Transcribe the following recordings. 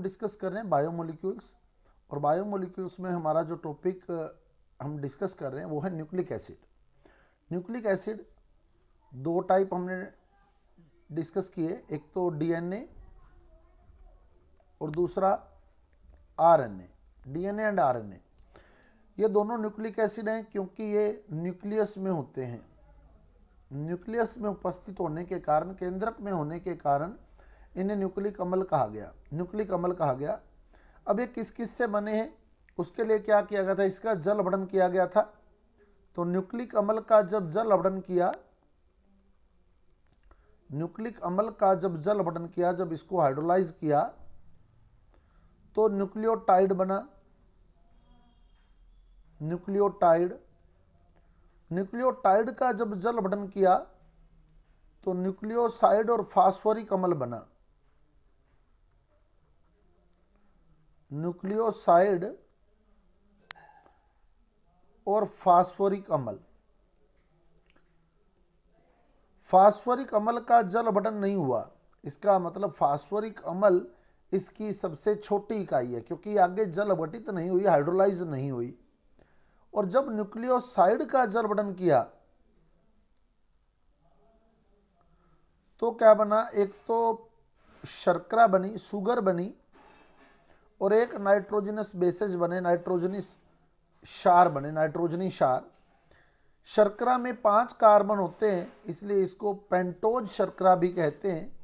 Discuss कर रहे हैं बायोमोलिक्यूल्स। और बायोमोलिक्यूल्स में हमारा जो टॉपिक हम डिस्कस कर रहे हैं वो है न्यूक्लिक एसिड। न्यूक्लिक एसिड दो टाइप हमने डिस्कस किए, एक तो डीएनए और दूसरा आरएनए। डीएनए एंड आरएनए ये दोनों न्यूक्लिक एसिड हैं क्योंकि ये न्यूक्लियस में होते हैं। न्यूक्लियस में उपस्थित होने के कारण, केंद्रक में होने के कारण इन्हें न्यूक्लिक अम्ल कहा गया, न्यूक्लिक अम्ल कहा गया। अब ये किस किस से बने हैं, उसके लिए क्या किया गया था, इसका जल अपघटन किया गया था। तो न्यूक्लिक अम्ल का जब जल अपघटन किया, न्यूक्लिक अम्ल का जब जल अपघटन किया, जब इसको हाइड्रोलाइज किया तो न्यूक्लियोटाइड बना। न्यूक्लियोटाइड, न्यूक्लियोटाइड का जब जल अपघटन किया तो न्यूक्लियोसाइड और फास्फोरिक अम्ल बना। न्यूक्लियोसाइड और फास्फोरिक अम्ल। फास्फोरिक अम्ल का जल अपघटन नहीं हुआ, इसका मतलब फास्फोरिक अम्ल इसकी सबसे छोटी इकाई है क्योंकि आगे जल अपघटित नहीं हुई, हाइड्रोलाइज नहीं हुई। और जब न्यूक्लियोसाइड का जल अपघटन किया तो क्या बना, एक तो शर्करा बनी, शुगर बनी, और एक नाइट्रोजनस बेसेज बने, नाइट्रोजनस क्षार बने, नाइट्रोजनी क्षार। शर्करा में 5 कार्बन होते हैं इसलिए इसको पेंटोज शर्करा भी कहते हैं।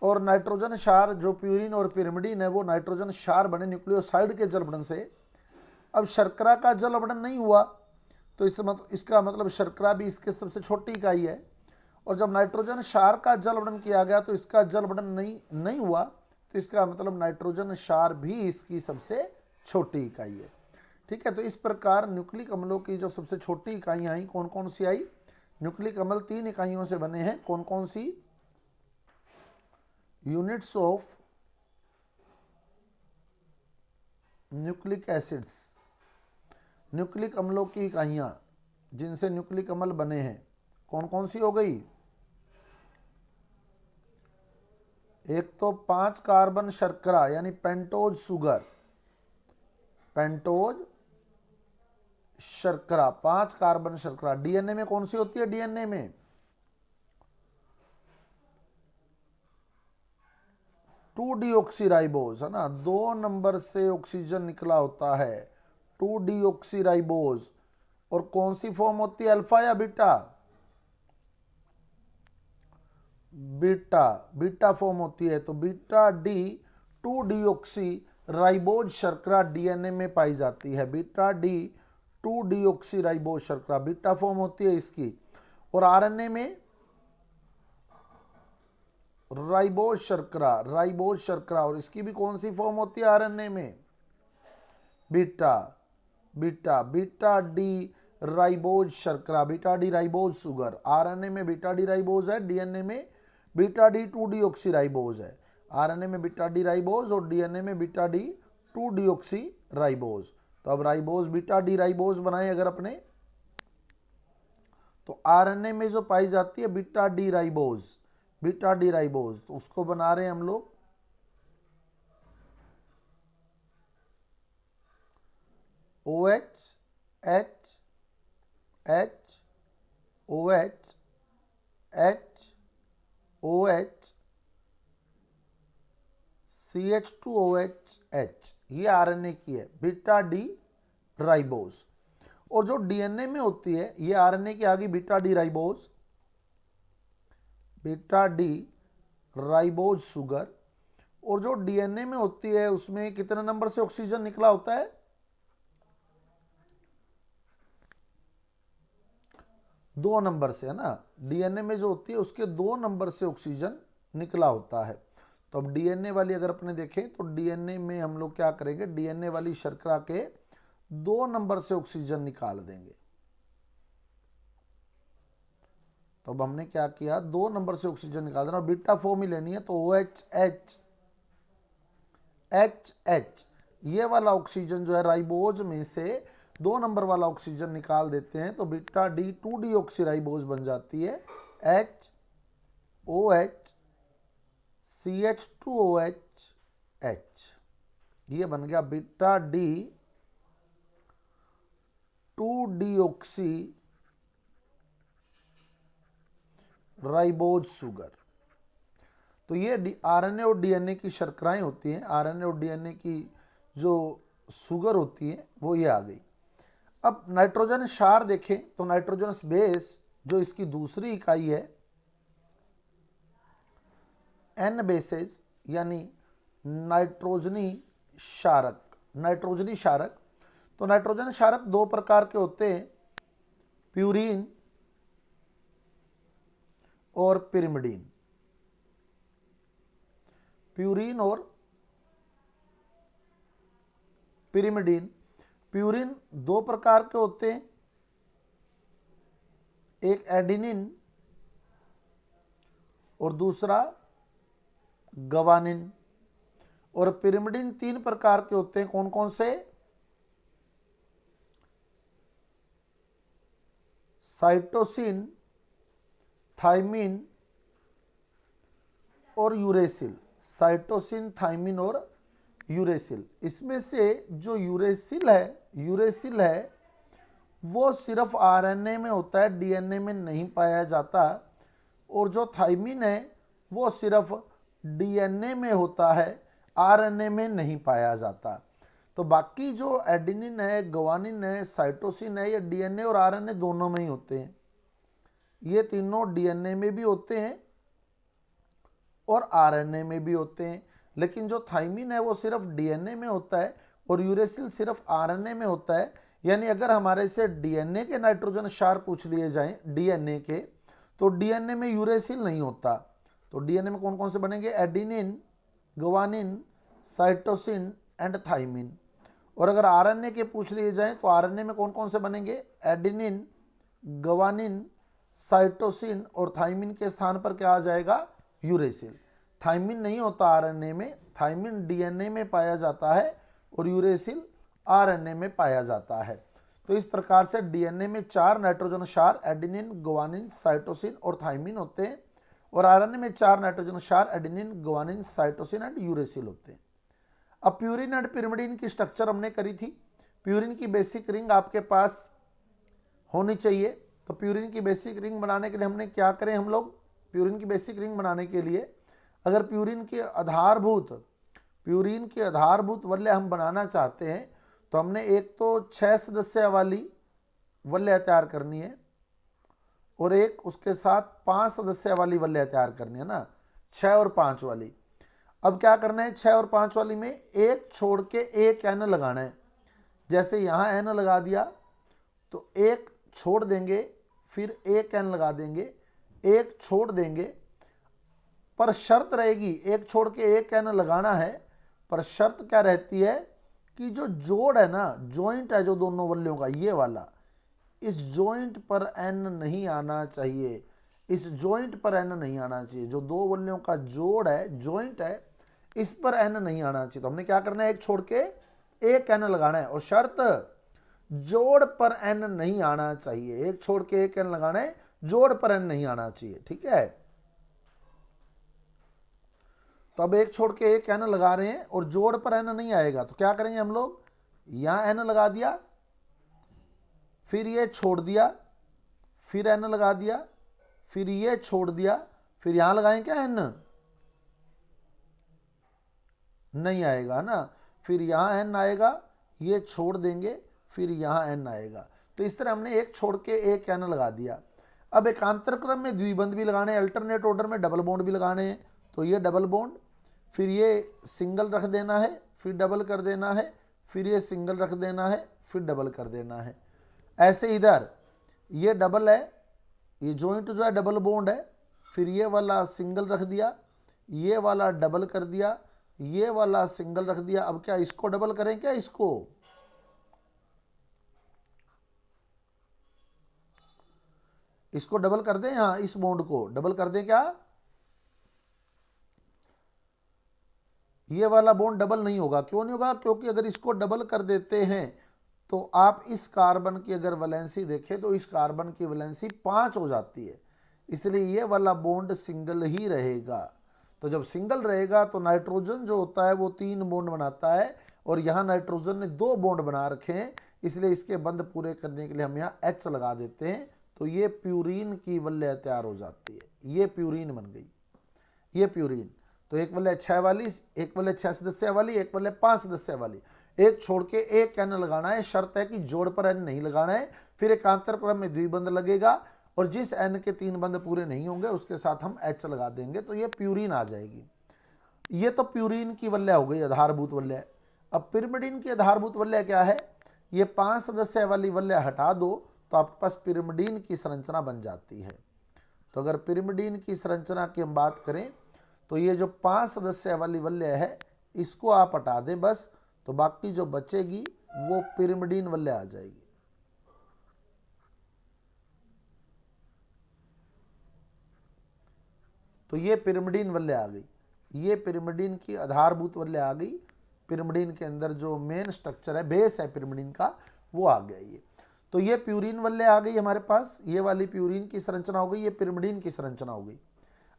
और नाइट्रोजन क्षार जो प्यूरिन और पिरिमिडीन है वो नाइट्रोजन क्षार बने न्यूक्लियोसाइड के जल अपघटन से। अब शर्करा का जल अपघटन नहीं हुआ तो इसका मतलब शर्करा भी इसके सबसे छोटी इकाई है। और जब नाइट्रोजन क्षार का जल अपघटन किया गया तो इसका जल अपघटन नहीं हुआ, तो इसका मतलब नाइट्रोजन क्षार भी इसकी सबसे छोटी इकाई है। ठीक है, तो इस प्रकार न्यूक्लिक अम्लों की जो सबसे छोटी इकाइयां आई, कौन कौन सी आई? न्यूक्लिक अम्ल 3 इकाइयों से बने हैं। कौन कौन सी? Units of nucleic acids, nucleic अम्लों की इकाइयां जिनसे न्यूक्लिक अम्ल बने हैं, कौन कौन सी हो गई? एक तो 5 कार्बन शर्करा यानी पेंटोज शुगर, पेंटोज शर्करा, 5 कार्बन शर्करा। डीएनए में कौन सी होती है? डीएनए में 2-डीऑक्सीराइबोज है ना, 2 नंबर से ऑक्सीजन निकला होता है, 2-डीऑक्सीराइबोज। और कौन सी फॉर्म होती है, अल्फा या बीटा? बीटा, बीटा फॉर्म होती है। तो बीटा डी 2-डीऑक्सीराइबोज शर्करा डीएनए में पाई जाती है। बीटा डी 2-डीऑक्सीराइबोज शर्करा बीटा फॉर्म होती है इसकी। और आरएनए में राइबोज शर्करा, राइबोज शर्करा, और इसकी भी कौन सी फॉर्म होती है आरएनए में? Beta, beta, beta D ribose शर्करा, beta D ribose sugar. RNA में बीटा डी राइबोज है, डीएनए में बीटा डी 2-डीऑक्सीराइबोज है। आरएनए में बीटा डी राइबोज और डीएनए में बीटा डी 2-डीऑक्सीराइबोज। तो अब राइबोज, बीटा डी राइबोज बनाए अगर अपने, तो आरएनए में जो पाई जाती है beta D ribose, beta D ribose, तो उसको बना रहे हैं हम लोग OH, H, H, OH, H, OH, CH2OH, H। ये आरएनए की है, बीटा डी राइबोज। और जो डीएनए में होती है, ये आरएनए की आ गई beta D ribose, beta D ribose sugar. और जो डीएनए में होती है उसमें कितने नंबर से ऑक्सीजन निकला होता है? 2 नंबर से, है ना। डीएनए में जो होती है उसके 2 नंबर से ऑक्सीजन निकला होता है। तो अब डीएनए वाली अगर अपने देखें तो डीएनए में हम लोग क्या करेंगे, डीएनए वाली शर्करा के 2 नंबर से ऑक्सीजन निकाल देंगे। तो अब हमने क्या किया, 2 नंबर से ऑक्सीजन निकाल देना, बीटा फॉर्म ही लेनी है। तो OH, H, H, H, ये वाला ऑक्सीजन जो है राइबोज में से 2 नंबर वाला ऑक्सीजन निकाल देते हैं तो बीटा डी 2-डीऑक्सीराइबोज बन जाती है, H, OH, CH2OH, H। ये बन गया बीटा डी 2-डीऑक्सी राइबोज शुगर। तो ये आरएनए और डीएनए की शर्कराएं होती हैं, आरएनए और डीएनए की जो शुगर होती है वो ये आ गई। अब नाइट्रोजन क्षार देखें तो नाइट्रोजनस बेस जो इसकी दूसरी इकाई है एन बेसेस यानी नाइट्रोजनी क्षारक, नाइट्रोजनी क्षारक। तो नाइट्रोजन क्षारक दो प्रकार के होते हैं, प्यूरीन और पिरिमिडीन। प्यूरीन और पिरिमिडीन। प्यूरीन दो प्रकार के होते हैं, एक एडिनिन और दूसरा गवानिन। और पिरिमिडीन तीन प्रकार के होते हैं, कौन कौन से? साइटोसिन, थाइमिन और यूरेसिल। साइटोसिन, थाइमिन और यूरेसिल। इसमें से जो यूरेसिल है वो सिर्फ आरएनए में होता है, डीएनए में नहीं पाया जाता। और जो थाइमिन है वो सिर्फ डीएनए में होता है, आरएनए में नहीं पाया जाता। तो बाकी जो एडेनिन है, ग्वानिन है, साइटोसिन है, ये डीएनए और आरएनए दोनों में ही होते हैं। ये तीनों डीएनए में भी होते हैं और आरएनए में भी होते हैं। लेकिन जो थाइमिन है वो सिर्फ डीएनए में होता है और यूरेसिल सिर्फ आरएनए में होता है। यानी अगर हमारे से डीएनए के नाइट्रोजन क्षार पूछ लिए जाएं डीएनए के, तो डीएनए में यूरेसिल नहीं होता। तो डीएनए में कौन कौन से बनेंगे? Adenine, guanine, cytosine and thymine. और अगर आरएनए के पूछ लिए जाएं तो आरएनए में कौन कौन से बनेंगे? एडिनिन, ग्वानिन, साइटोसिन और थाइमिन के स्थान पर क्या आ जाएगा? यूरेसिल। थाइमिन नहीं होता आरएनए में, थाइमिन डीएनए में पाया जाता है और यूरेसिल आरएनए में पाया जाता है। तो इस प्रकार से डीएनए में 4 नाइट्रोजन क्षार एडिनिन, ग्वानिन, साइटोसिन और थाइमिन होते हैं और आरएनए में 4 नाइट्रोजन क्षार adenine, guanine, cytosine and uracil होते हैं। अब प्यूरिन एंड पिरिमिडीन की स्ट्रक्चर हमने करी थी। प्यूरिन की बेसिक रिंग आपके पास होनी चाहिए। तो प्यूरिन की बेसिक रिंग बनाने के लिए हमने क्या करें? हम लोग प्यूरिन की बेसिक रिंग बनाने के लिए अगर प्यूरिन के आधारभूत वलय हम बनाना चाहते हैं तो हमने एक तो 6 सदस्य वाली वलय तैयार करनी है और एक उसके साथ 5 सदस्य वाली वलय तैयार करनी है ना, 6 और 5 वाली। अब क्या करना है? 6 और 5 वाली में एक छोड़ के एक एन लगाना है। जैसे यहाँ एन लगा दिया तो एक छोड़ देंगे, फिर एक एन लगा देंगे, एक छोड़ देंगे। पर शर्त रहेगी, एक छोड़ के एक एन लगाना है, पर शर्त क्या रहती है कि जो जोड़ है ना, जॉइंट है जो दोनों वल्यों का, ये वाला, इस जॉइंट पर एन नहीं आना चाहिए। इस जॉइंट पर एन नहीं आना चाहिए। जो दो वल्यों का जोड़ है, जॉइंट है, इस पर एन नहीं आना चाहिए। तो हमने क्या करना है? एक छोड़ के एक एन लगाना है और शर्त जोड़ पर एन नहीं आना चाहिए। एक छोड़ के एक एन लगाना है, जोड़ पर एन नहीं आना चाहिए। ठीक है, तो अब एक छोड़ के एक एन लगा रहे हैं और जोड़ पर एन नहीं आएगा तो क्या करेंगे हम लोग? यहां एन लगा दिया, फिर ये छोड़ दिया, फिर एन लगा दिया, फिर ये छोड़ दिया, फिर यहां लगाएं क्या एन? नहीं आएगा ना। फिर यहां एन आएगा, ये छोड़ देंगे, फिर यहां एन आएगा। तो इस तरह हमने एक छोड़ के एक एन लगा दिया। अब एकांतर क्रम में द्विबंध भी लगाने हैं, अल्टरनेट ऑर्डर में डबल बॉन्ड भी लगाने हैं। तो ये डबल बॉन्ड, फिर ये सिंगल रख देना है, फिर डबल कर देना है, फिर ये सिंगल रख देना है, फिर डबल कर देना है। ऐसे इधर ये डबल है, ये जॉइंट जो है डबल बॉन्ड है, फिर ये वाला सिंगल रख दिया, ये वाला डबल कर दिया, ये वाला सिंगल रख दिया। अब क्या इसको डबल करें? क्या इसको डबल कर दें? हाँ, इस बॉन्ड को डबल कर दें क्या? ये वाला बॉन्ड डबल नहीं होगा। क्यों नहीं होगा? क्योंकि अगर इसको डबल कर देते हैं तो आप इस कार्बन की अगर वैलेंसी देखें तो इस कार्बन की वैलेंसी 5 हो जाती है। इसलिए ये वाला बॉन्ड सिंगल ही रहेगा। तो जब सिंगल रहेगा तो नाइट्रोजन जो होता है वो 3 बॉन्ड बनाता है और यहाँ नाइट्रोजन ने 2 बॉन्ड बना रखे हैं, इसलिए इसके बंध पूरे करने के लिए हम यहाँ H लगा देते हैं, तो ये प्यूरीन की वलय तैयार हो जाती है। ये प्यूरीन बन गई, ये प्यूरीन। तो एक वलय 6 वाली, एक वलय 6 सदस्य वाली, एक वलय 5 सदस्य वाली, एक छोड़ के एक एन लगाना है। शर्त है कि जोड़ पर एन नहीं लगाना है, फिर एकांतर क्रम में द्विबंध लगेगा और जिस एन के 3 बंध पूरे नहीं होंगे उसके साथ हम H लगा देंगे, तो ये प्यूरीन आ जाएगी। ये तो प्यूरीन की वलय हो गई, आधारभूत वलय। अब पिरिमिडीन की आधारभूत वलय क्या है? ये 5 सदस्य वाली वलय हटा दो तो आपके पास पिरिमिडीन की संरचना बन जाती है। तो अगर पिरिमिडीन की संरचना की हम बात करें तो ये जो 5 सदस्य वाली वलय है इसको आप हटा दें बस, तो बाकी जो बचेगी वो पिरिमिडीन वलय आ जाएगी। तो ये पिरिमिडीन वलय आ गई, ये पिरिमिडीन की आधारभूत वलय आ गई। पिरिमिडीन के अंदर जो मेन स्ट्रक्चर है, बेस है पिरिमिडीन का, वो आ गया ये। तो ये प्यूरीन वलय आ गई हमारे पास, ये वाली प्यूरीन की संरचना हो गई, ये पिरिमिडीन की संरचना हो गई।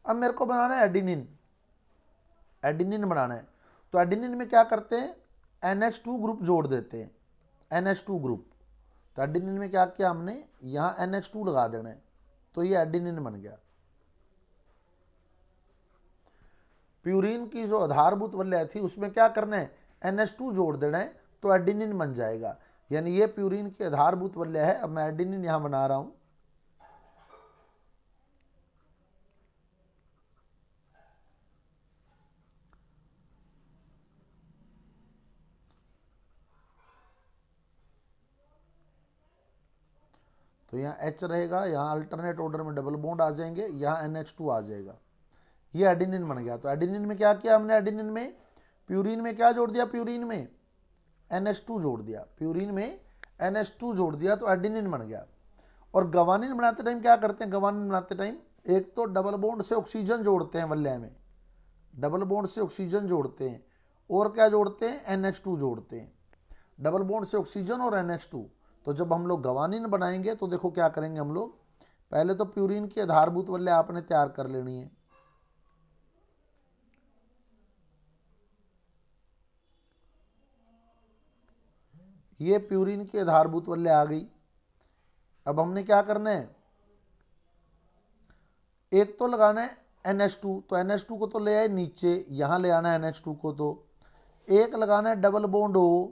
अब मेरे को बनाना है एडिनिन, एडिनिन बनाना है। तो एडिनिन में क्या करते हैं, NH2 ग्रुप जोड़ देते हैं, NH2 ग्रुप। तो एडिनिन में क्या किया हमने, यहाँ NH2 लगा देना है, तो ये एडिनिन बन गया। प्यूरीन की जो आधारभूत वलय थी उसमें क्या करना है, NH2 जोड़ देना है, तो एडिनिन बन जाएगा। यानी ये प्यूरीन की आधारभूत वलय है। अब मैं एडिनिन यहां बना रहा हूं, तो यहाँ H रहेगा, यहाँ अल्टरनेट ऑर्डर में डबल बॉन्ड आ जाएंगे, यहाँ NH2 आ जाएगा, ये एडिनिन बन गया। तो एडिनिन में क्या किया हमने, एडिनिन में प्यूरीन में क्या जोड़ दिया, प्यूरीन में NH2 जोड़ दिया, प्यूरीन में NH2 जोड़ दिया, तो एडिनिन बन गया। और गवानिन बनाते टाइम क्या करते हैं, गवानिन बनाते टाइम एक तो डबल बॉन्ड से ऑक्सीजन जोड़ते हैं वलय में, डबल बॉन्ड से ऑक्सीजन जोड़ते हैं, और क्या जोड़ते हैं, NH2 जोड़ते हैं। डबल बॉन्ड से ऑक्सीजन और NH2। तो जब हम लोग गवानिन बनाएंगे तो देखो क्या करेंगे हम लोग, पहले तो प्यूरीन की आधारभूत वलय आपने तैयार कर लेनी है। ये प्यूरीन की आधारभूत वलय आ गई। अब हमने क्या करना है, एक तो लगाना है NH2, तो NH2 को तो ले आए नीचे, यहां ले आना है NH2 को। तो एक लगाना है डबल बॉन्ड O।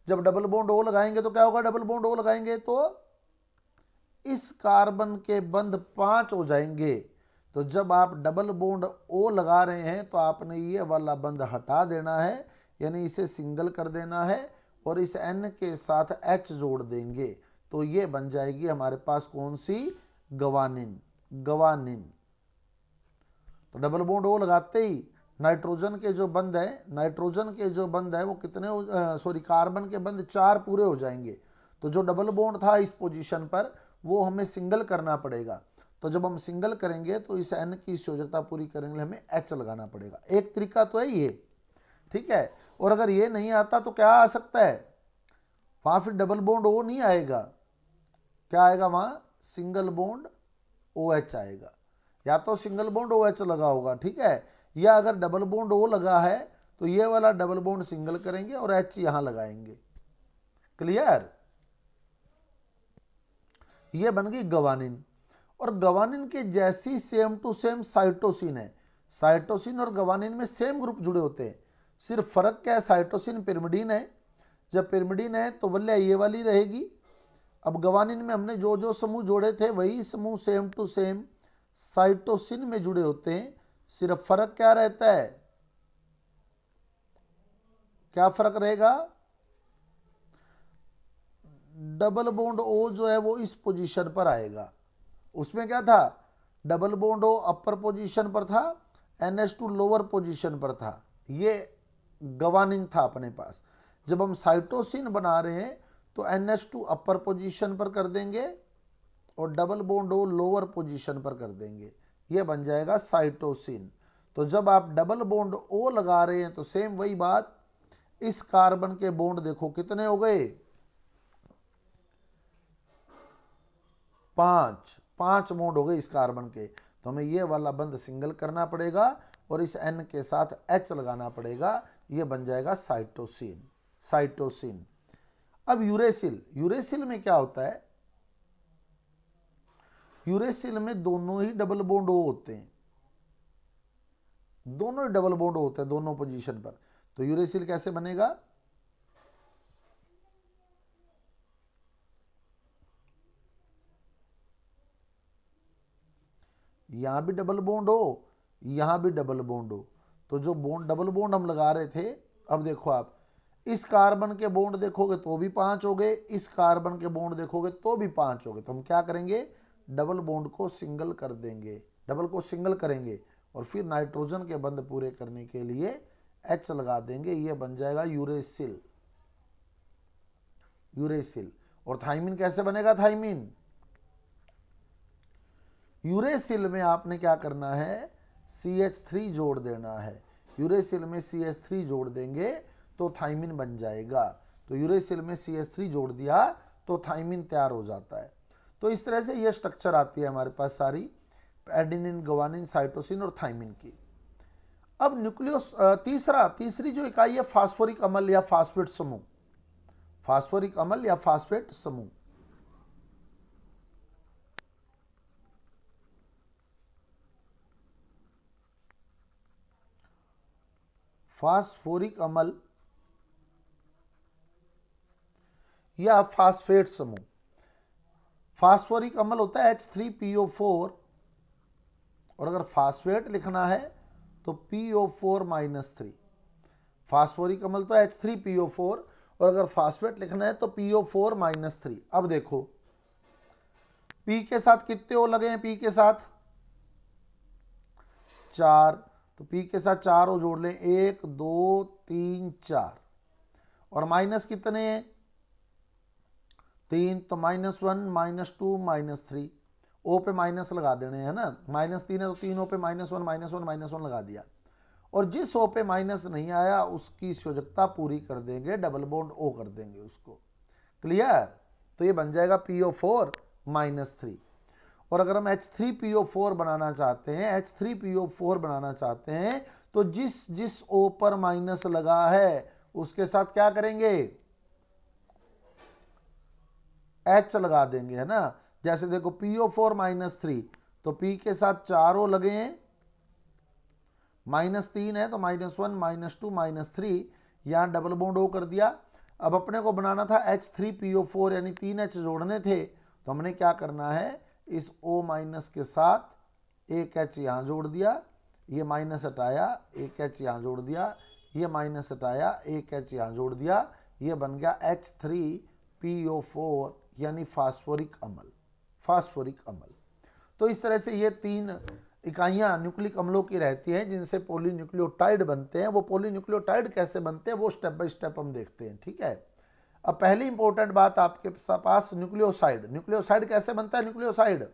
जब डबल बॉन्ड O लगाएंगे तो क्या होगा, डबल बॉन्ड O लगाएंगे तो इस कार्बन के बंध 5 हो जाएंगे। तो जब आप डबल बॉन्ड O लगा रहे हैं तो आपने ये वाला बंध हटा देना है, यानी इसे सिंगल कर देना है और इस N के साथ H जोड़ देंगे, तो ये बन जाएगी हमारे पास कौन सी, गवानिन, गवानिन। तो डबल बॉन्ड O लगाते ही नाइट्रोजन के जो बंध है, नाइट्रोजन के जो बंध है वो कितने, कार्बन के बंध 4 पूरे हो जाएंगे। तो जो डबल बॉन्ड था इस पोजीशन पर वो हमें सिंगल करना पड़ेगा। तो जब हम सिंगल करेंगे तो इस N की योग्यता पूरी करने के लिए हमें H लगाना पड़ेगा। एक तरीका तो है ये, ठीक है। और अगर ये नहीं आता तो क्या आ सकता है, वहां फिर डबल बॉन्ड O नहीं आएगा, क्या आएगा वहां, सिंगल बॉन्ड OH आएगा, या तो सिंगल बॉन्ड OH लगा होगा, ठीक है। या अगर डबल बॉन्ड O लगा है तो ये वाला डबल बॉन्ड सिंगल करेंगे और H यहां लगाएंगे। क्लियर, ये बन गई गवानिन। और गवानिन के जैसी सेम टू सेम साइटोसिन है, साइटोसिन और गवानिन में सेम ग्रुप जुड़े होते हैं, सिर्फ फर्क क्या है, साइटोसिन पिरिमिडीन है, जब पिरिमिडीन है तो वलय ये वाली रहेगी। अब गवानिन में हमने जो जो समूह जोड़े थे वही समूह सेम टू सेम साइटोसिन में जुड़े होते हैं, सिर्फ फर्क क्या रहता है, क्या फर्क रहेगा, डबल बॉन्ड O जो है वो इस पोजीशन पर आएगा। उसमें क्या था, डबल बॉन्ड O अपर पोजीशन पर था, NH2 लोअर पोजीशन पर था, ये गवानिन था अपने पास। जब हम साइटोसिन बना रहे हैं तो NH2 अपर पोजीशन पर कर देंगे और double bond O lower position पर कर देंगे, ये बन जाएगा साइटोसिन। तो जब आप डबल बॉन्ड O लगा रहे हैं तो सेम वही बात, इस कार्बन के बॉन्ड देखो कितने हो गए, 5 बॉन्ड हो गए इस कार्बन के। तो हमें ये वाला बंध सिंगल करना पड़ेगा और इस N के साथ H लगाना पड़ेगा, ये बन जाएगा साइटोसिन। साइटोसिन। अब यूरेसिल, यूरेसिल में क्या होता है, यूरेसिल में दोनों ही डबल बॉन्ड ओ होते हैं, दोनों ही डबल बॉन्ड होते हैं दोनों पोजीशन पर। तो यूरेसिल कैसे बनेगा, यहां भी डबल बॉन्ड हो, यहां भी डबल बॉन्ड हो, तो जो बॉन्ड डबल बॉन्ड हम लगा रहे थे, अब देखो आप इस कार्बन के बॉन्ड देखोगे तो भी 5 हो गए, इस कार्बन के बॉन्ड देखोगे तो भी 5 हो गए। तो हम क्या करेंगे, डबल बॉन्ड को सिंगल कर देंगे, डबल को सिंगल करेंगे और फिर नाइट्रोजन के बंध पूरे करने के लिए H लगा देंगे, ये बन जाएगा यूरेसिल, यूरेसिल। और थाइमिन कैसे बनेगा, थाइमिन, यूरेसिल में आपने क्या करना है, CH3 जोड़ देना है, यूरेसिल में CH3 जोड़ देंगे तो थाइमिन बन जाएगा। तो यूरेसिल में CH3 जोड़ दिया तो थाइमिन तैयार हो जाता है। तो इस तरह से ये स्ट्रक्चर आती है हमारे पास सारी एडेनिन, ग्वानिन, साइटोसिन और थाइमिन की। अब न्यूक्लियोस तीसरी जो इकाई है फास्फोरिक अम्ल या फास्फेट समूह, फास्फोरिक अम्ल या फास्फेट समूह। फास्फोरिक अम्ल या फास्फेट समूह, फास्फोरिक अम्ल होता है H3PO4 और अगर फास्फेट लिखना है तो PO4-3। फास्फोरिक अम्ल तो H3PO4 और अगर फास्फेट लिखना है तो PO4-3। अब देखो P के साथ कितने O लगे हैं, P के साथ 4, तो P के साथ 4 O जोड़ लें, 1 2 3 4, और माइनस कितने हैं, 3, तो -1 -2 -3, O पे माइनस लगा देने है ना, -3 है तो 3 O पे -1 लगा दिया। और जिस O पे माइनस नहीं आया उसकी संयोजकता पूरी कर देंगे, डबल बॉन्ड O कर देंगे उसको, क्लियर। तो ये बन जाएगा PO4-3। और अगर हम H3PO4 बनाना चाहते हैं, H3PO4 बनाना चाहते हैं तो जिस O पर माइनस लगा है उसके साथ क्या करेंगे, H लगा देंगे, है ना। जैसे देखो PO4-3, तो P के साथ 4 O लगे हैं, -3 है तो -1 -2 -3, यहां डबल बॉन्ड O कर दिया। अब अपने को बनाना था H3PO4 यानी 3 H जोड़ने थे, तो हमने क्या करना है, इस O- के साथ एक H यहाँ जोड़ दिया, ये माइनस हटाया, एक H यहाँ जोड़ दिया, ये माइनस हटाया, एक H यहाँ जोड़ दिया, ये बन गया H3PO4 यानी फास्फोरिक अम्ल, फास्फोरिक अम्ल। तो इस तरह से ये 3 इकाइयाँ न्यूक्लिक अम्लों की रहती हैं जिनसे पॉलीन्यूक्लियोटाइड बनते हैं। वो पॉलीन्यूक्लियोटाइड कैसे बनते हैं वो स्टेप बाय स्टेप हम देखते हैं, ठीक है। अब पहली इंपॉर्टेंट बात आपके पास न्यूक्लियोसाइड, न्यूक्लियोसाइड कैसे बनता है, न्यूक्लियोसाइड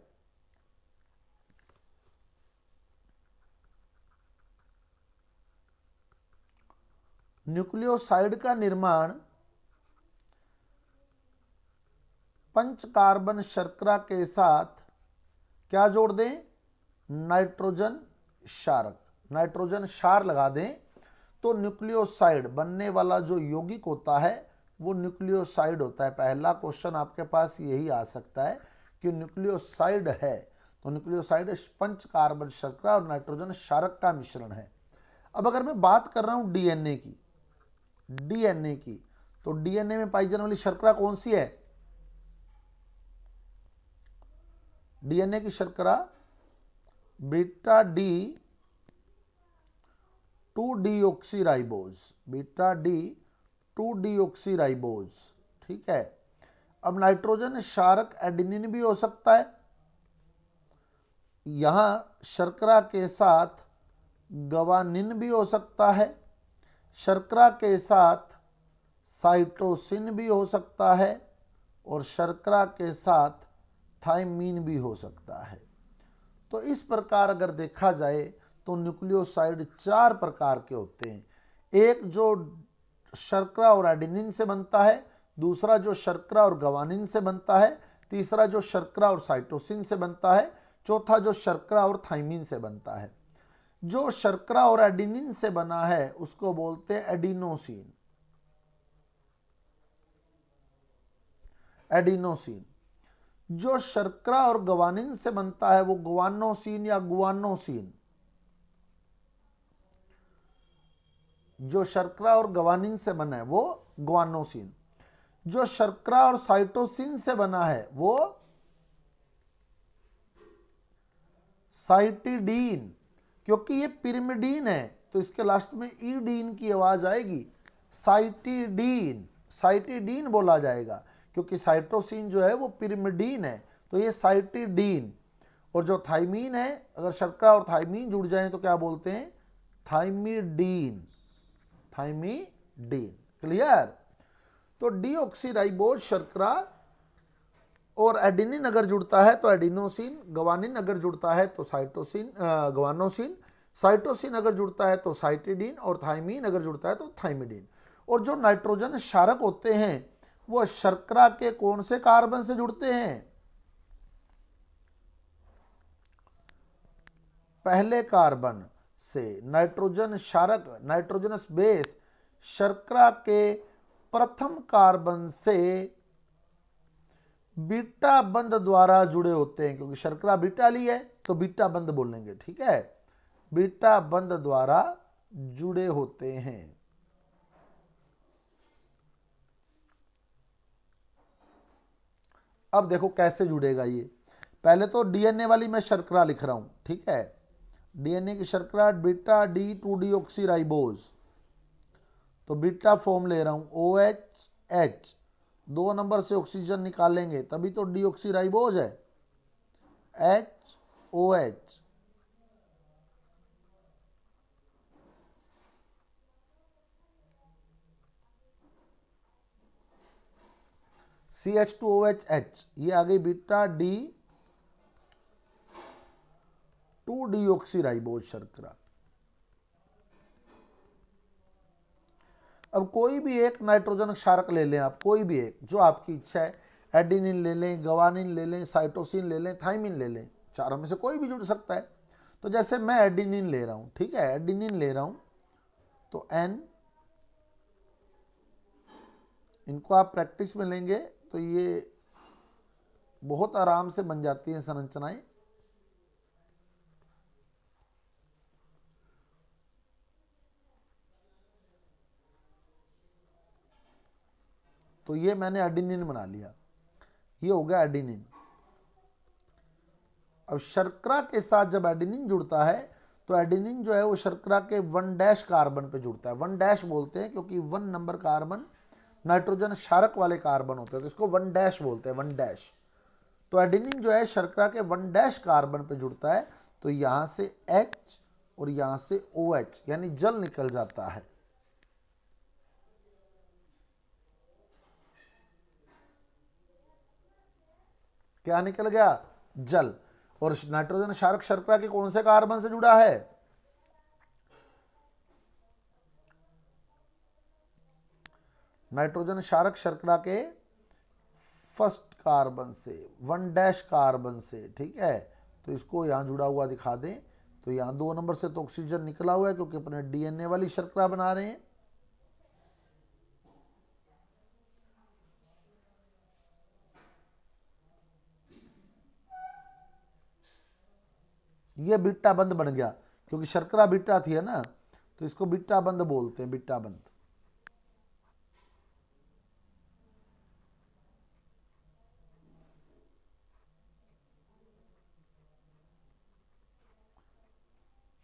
न्यूक्लियोसाइड का निर्माण 5 कार्बन शर्करा के साथ क्या जोड़ दें, नाइट्रोजन क्षारक, नाइट्रोजन क्षार लगा दें तो न्यूक्लियोसाइड बनने वाला जो यौगिक होता है वो न्यूक्लियोसाइड होता है। पहला क्वेश्चन आपके पास यही आ सकता है कि न्यूक्लियोसाइड है, तो न्यूक्लियोसाइड 5 कार्बन शर्करा और नाइट्रोजन क्षारक का मिश्रण है। अब अगर मैं बात कर रहा हूं डीएनए की, डीएनए की, तो डीएनए में पाई जाने वाली शर्करा कौन सी है, डीएनए की शर्करा बीटा डी 2-डीऑक्सीराइबोज, बीटा डी 2-डीऑक्सीराइबोज, ठीक है। अब नाइट्रोजन क्षारक एडेनिन भी हो सकता है, यहां शर्करा के साथ ग्वानिन भी हो सकता है, शर्करा के साथ साइटोसिन भी हो सकता है और शर्करा के साथ थाइमीन भी हो सकता है। तो इस प्रकार अगर देखा जाए तो न्यूक्लियोसाइड 4 प्रकार के होते हैं। एक जो शर्करा और एडेनिन से बनता है, दूसरा जो शर्करा और ग्वानिन से बनता है, तीसरा जो शर्करा और साइटोसिन से बनता है, चौथा जो शर्करा और थाइमीन से बनता है। जो शर्करा और एडेनिन से बना है उसको बोलते हैं एडिनोसिन, एडिनोसिन। जो शर्करा और ग्वानिन से बनता है वो ग्वानोसिन या गुआनोसिन। जो शर्करा और ग्वानिन से बना है वो ग्वानोसिन। जो शर्करा और साइटोसिन से बना है वो साइटिडीन। क्योंकि ये पिरिमिडीन है तो इसके लास्ट में ईडीन की आवाज आएगी, साइटिडीन, साइटिडीन बोला जाएगा। क्योंकि साइटोसिन जो है वो पिरिमिडीन है तो ये साइटिडीन। और जो थाइमीन है, अगर शर्करा और थाइमीन जुड़ जाए तो क्या बोलते हैं, थाइमिडीन, थाइमिडीन। क्लियर। तो डीऑक्सीराइबोज शर्करा और एडिनिन अगर जुड़ता है तो एडिनोसिन, ग्वानिन अगर जुड़ता है तो साइटोसिन ग्वानोसिन, साइटोसिन अगर जुड़ता है तो साइटिडीन और थाइमीन अगर जुड़ता है तो थाइमिडीन। और जो नाइट्रोजन क्षारक होते हैं वो शर्करा के कौन से कार्बन से जुड़ते हैं, पहले कार्बन से। नाइट्रोजन क्षारक, नाइट्रोजनस बेस शर्करा के प्रथम कार्बन से बीटा बंध द्वारा जुड़े होते हैं। क्योंकि शर्करा बीटा ली है तो बीटा बंध बोलेंगे, ठीक है, बीटा बंध द्वारा जुड़े होते हैं। अब देखो कैसे जुड़ेगा ये। पहले तो डीएनए वाली मैं शर्करा लिख रहा हूं, ठीक है, डीएनए की शर्करा बीटा डी 2 डीऑक्सीराइबोज। तो बीटा फॉर्म ले रहा हूं OH, 2 नंबर से ऑक्सीजन निकालेंगे तभी तो डीऑक्सीराइबोज है, HOH। CH2OH, ये आ गई बीटा डी 2 डीऑक्सीराइबोज शर्करा। अब कोई भी एक नाइट्रोजन क्षारक ले लें आप, कोई भी एक जो आपकी इच्छा है, एडिनिन ले लें, ग्वानिन ले लें, साइटोसिन ले लें, थाइमिन ले लें, चारों में से कोई भी जुड़ सकता है। तो जैसे मैं एडिनिन ले रहा हूं, ठीक है, एडिनिन ले रहा हूं तो N, इनको आप प्रैक्टिस में लेंगे तो ये बहुत आराम से बन जाती हैं संरचनाएं। तो ये मैंने एडिनिन बना लिया, ये हो गया एडिनिन। अब शर्करा के साथ जब एडिनिन जुड़ता है तो एडिनिन जो है वो शर्करा के 1' कार्बन पे जुड़ता है। 1' बोलते हैं क्योंकि 1 नंबर कार्बन नाइट्रोजन क्षारक वाले कार्बन होते हैं तो इसको 1' बोलते हैं, 1'। तो एडिनिन जो है शर्करा के 1' कार्बन पे जुड़ता है तो यहां से H और यहां से OH यानी जल निकल जाता है। क्या निकल गया, जल। और नाइट्रोजन क्षारक शर्करा के कौन से कार्बन से जुड़ा है, नाइट्रोजन क्षारक शर्करा के फर्स्ट कार्बन से, 1' कार्बन से, ठीक है। तो इसको यहां जुड़ा हुआ दिखा दें तो यहां 2 नंबर से तो ऑक्सीजन निकला हुआ है क्योंकि अपने डीएनए वाली शर्करा बना रहे हैं। ये बीटा बंध बन गया क्योंकि शर्करा बीटा थी है ना, तो इसको बीटा बंध बोलते हैं, बीटा बंध।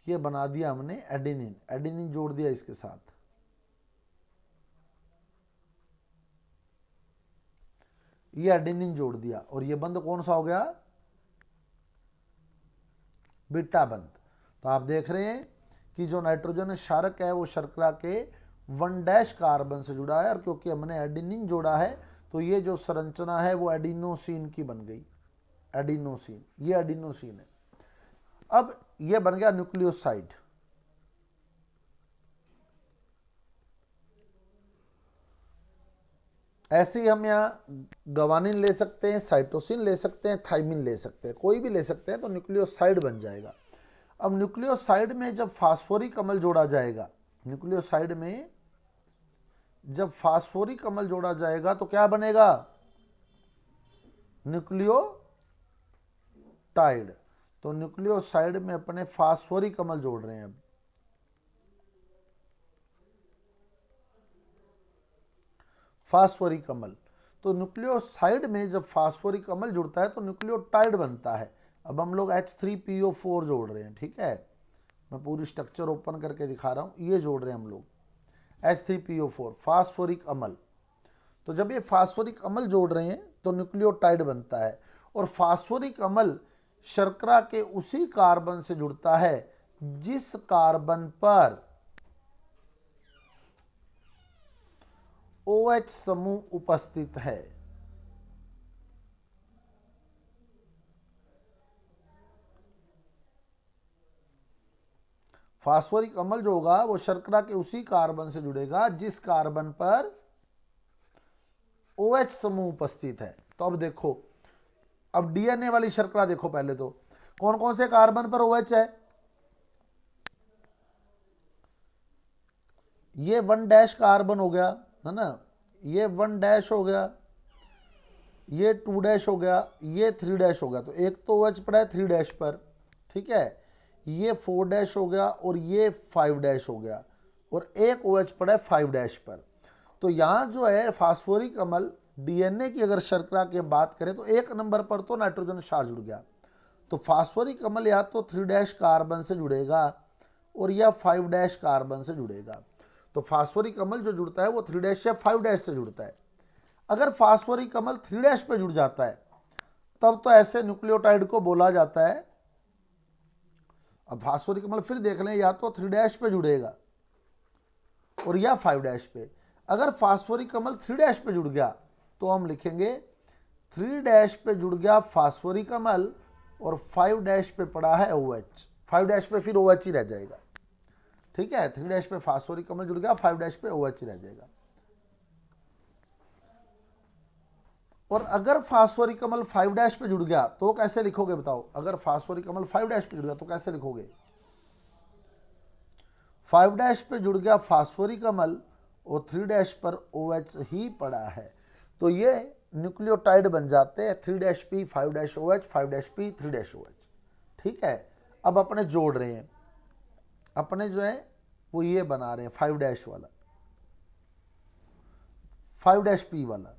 ये बना दिया हमने एडिनिन, एडिनिन जोड़ दिया इसके साथ। ये एडिनिन जोड़ दिया और ये बंध कौन सा हो गया, बीटा बंध। तो आप देख रहे हैं कि जो नाइट्रोजन क्षारक है वो शर्करा के 1' कार्बन से जुड़ा है और क्योंकि हमने एडिनिन जोड़ा है तो ये जो संरचना है वो एडिनोसिन की बन गई, एडिनोसिन, ये एडिनोसिन है। अब ये बन गया न्यूक्लियोसाइड। ऐसे ही हम यहाँ ग्वानिन ले सकते हैं, साइटोसिन ले सकते हैं, थाइमिन ले सकते हैं, कोई भी ले सकते हैं तो न्यूक्लियोसाइड बन जाएगा। अब न्यूक्लियोसाइड में जब फास्फोरिक अम्ल जोड़ा जाएगा, न्यूक्लियोसाइड में जब फास्फोरिक अम्ल जोड़ा जाएगा तो क्या बनेगा, न्यूक्लियोटाइड। तो न्यूक्लियोसाइड में अपने फास्फोरिक अम्ल जोड़ रहे हैं। अब फास्फोरिक अम्ल, तो न्यूक्लियोसाइड में जब फास्फोरिक अम्ल जुड़ता है तो न्यूक्लियोटाइड बनता है। अब हम लोग H3PO4 जोड़ रहे हैं, ठीक है, मैं पूरी स्ट्रक्चर ओपन करके दिखा रहा हूँ। ये जोड़ रहे हैं हम लोग H3PO4 फास्फोरिक अम्ल। तो जब ये फास्फोरिक अम्ल जोड़ रहे हैं तो न्यूक्लियोटाइड बनता है। और फास्फोरिक अम्ल शर्करा के उसी कार्बन से जुड़ता है जिस कार्बन पर OH समूह उपस्थित है। फास्फोरिक अम्ल जो होगा वो शर्करा के उसी कार्बन से जुड़ेगा जिस कार्बन पर OH समूह उपस्थित है। तो अब देखो, अब DNA वाली शर्करा देखो, पहले तो कौन कौन से कार्बन पर OH है। ये 1' कार्बन हो गया, है ना, ये 1' हो गया, ये 2' हो गया, ये 3' हो गया। तो एक तो OH पड़ा है 3' पर, ठीक है, ये 4' हो गया और ये 5' हो गया, और एक OH पड़ा है 5' पर। तो यहाँ जो है फास्फोरिक अम्ल DNA की अगर शर्करा की बात करें तो एक नंबर पर तो नाइट्रोजन क्षार जुड़ गया। तो फास्फोरिक अम्ल या तो 3' कार्बन से जुड़ेगा और या 5' कार्बन से जुड़ेगा। तो फास्फोरिक अम्ल जो जुड़ता है वो 3' या 5' से जुड़ता है। अगर फास्फोरिक अम्ल 3' पे जुड़ जाता है तब तो ऐसे न्यूक्लियोटाइड को बोला जाता है। अब फास्फोरिक अम्ल फिर देख लें, या तो 3' पे जुड़ेगा और या 5' पे। अगर फास्फोरिक अम्ल 3' पे जुड़ गया तो हम लिखेंगे 3' पे जुड़ गया फास्फोरिक अम्ल और 5' पे पड़ा है OH। 5' पे फिर OH ही रह जाएगा, ठीक है, 3' पे फास्फोरिक अम्ल जुड़ गया, 5' पे OH रह जाएगा। और अगर फास्फोरिक अम्ल 5' पे जुड़ गया तो कैसे लिखोगे बताओ। अगर फास्फोरिक अम्ल 5' पे जुड़ गया तो कैसे लिखोगे। 5' पे जुड़ गया फास्फोरिक अम्ल और 3' पर OH ही पड़ा है, तो ये न्यूक्लियोटाइड बन जाते हैं 3'P 5'OH 5'P 3'OH, ठीक है। अब अपने जोड़ रहे हैं, अपने जो है वो ये बना रहे हैं 5' वाला, 5'P वाला।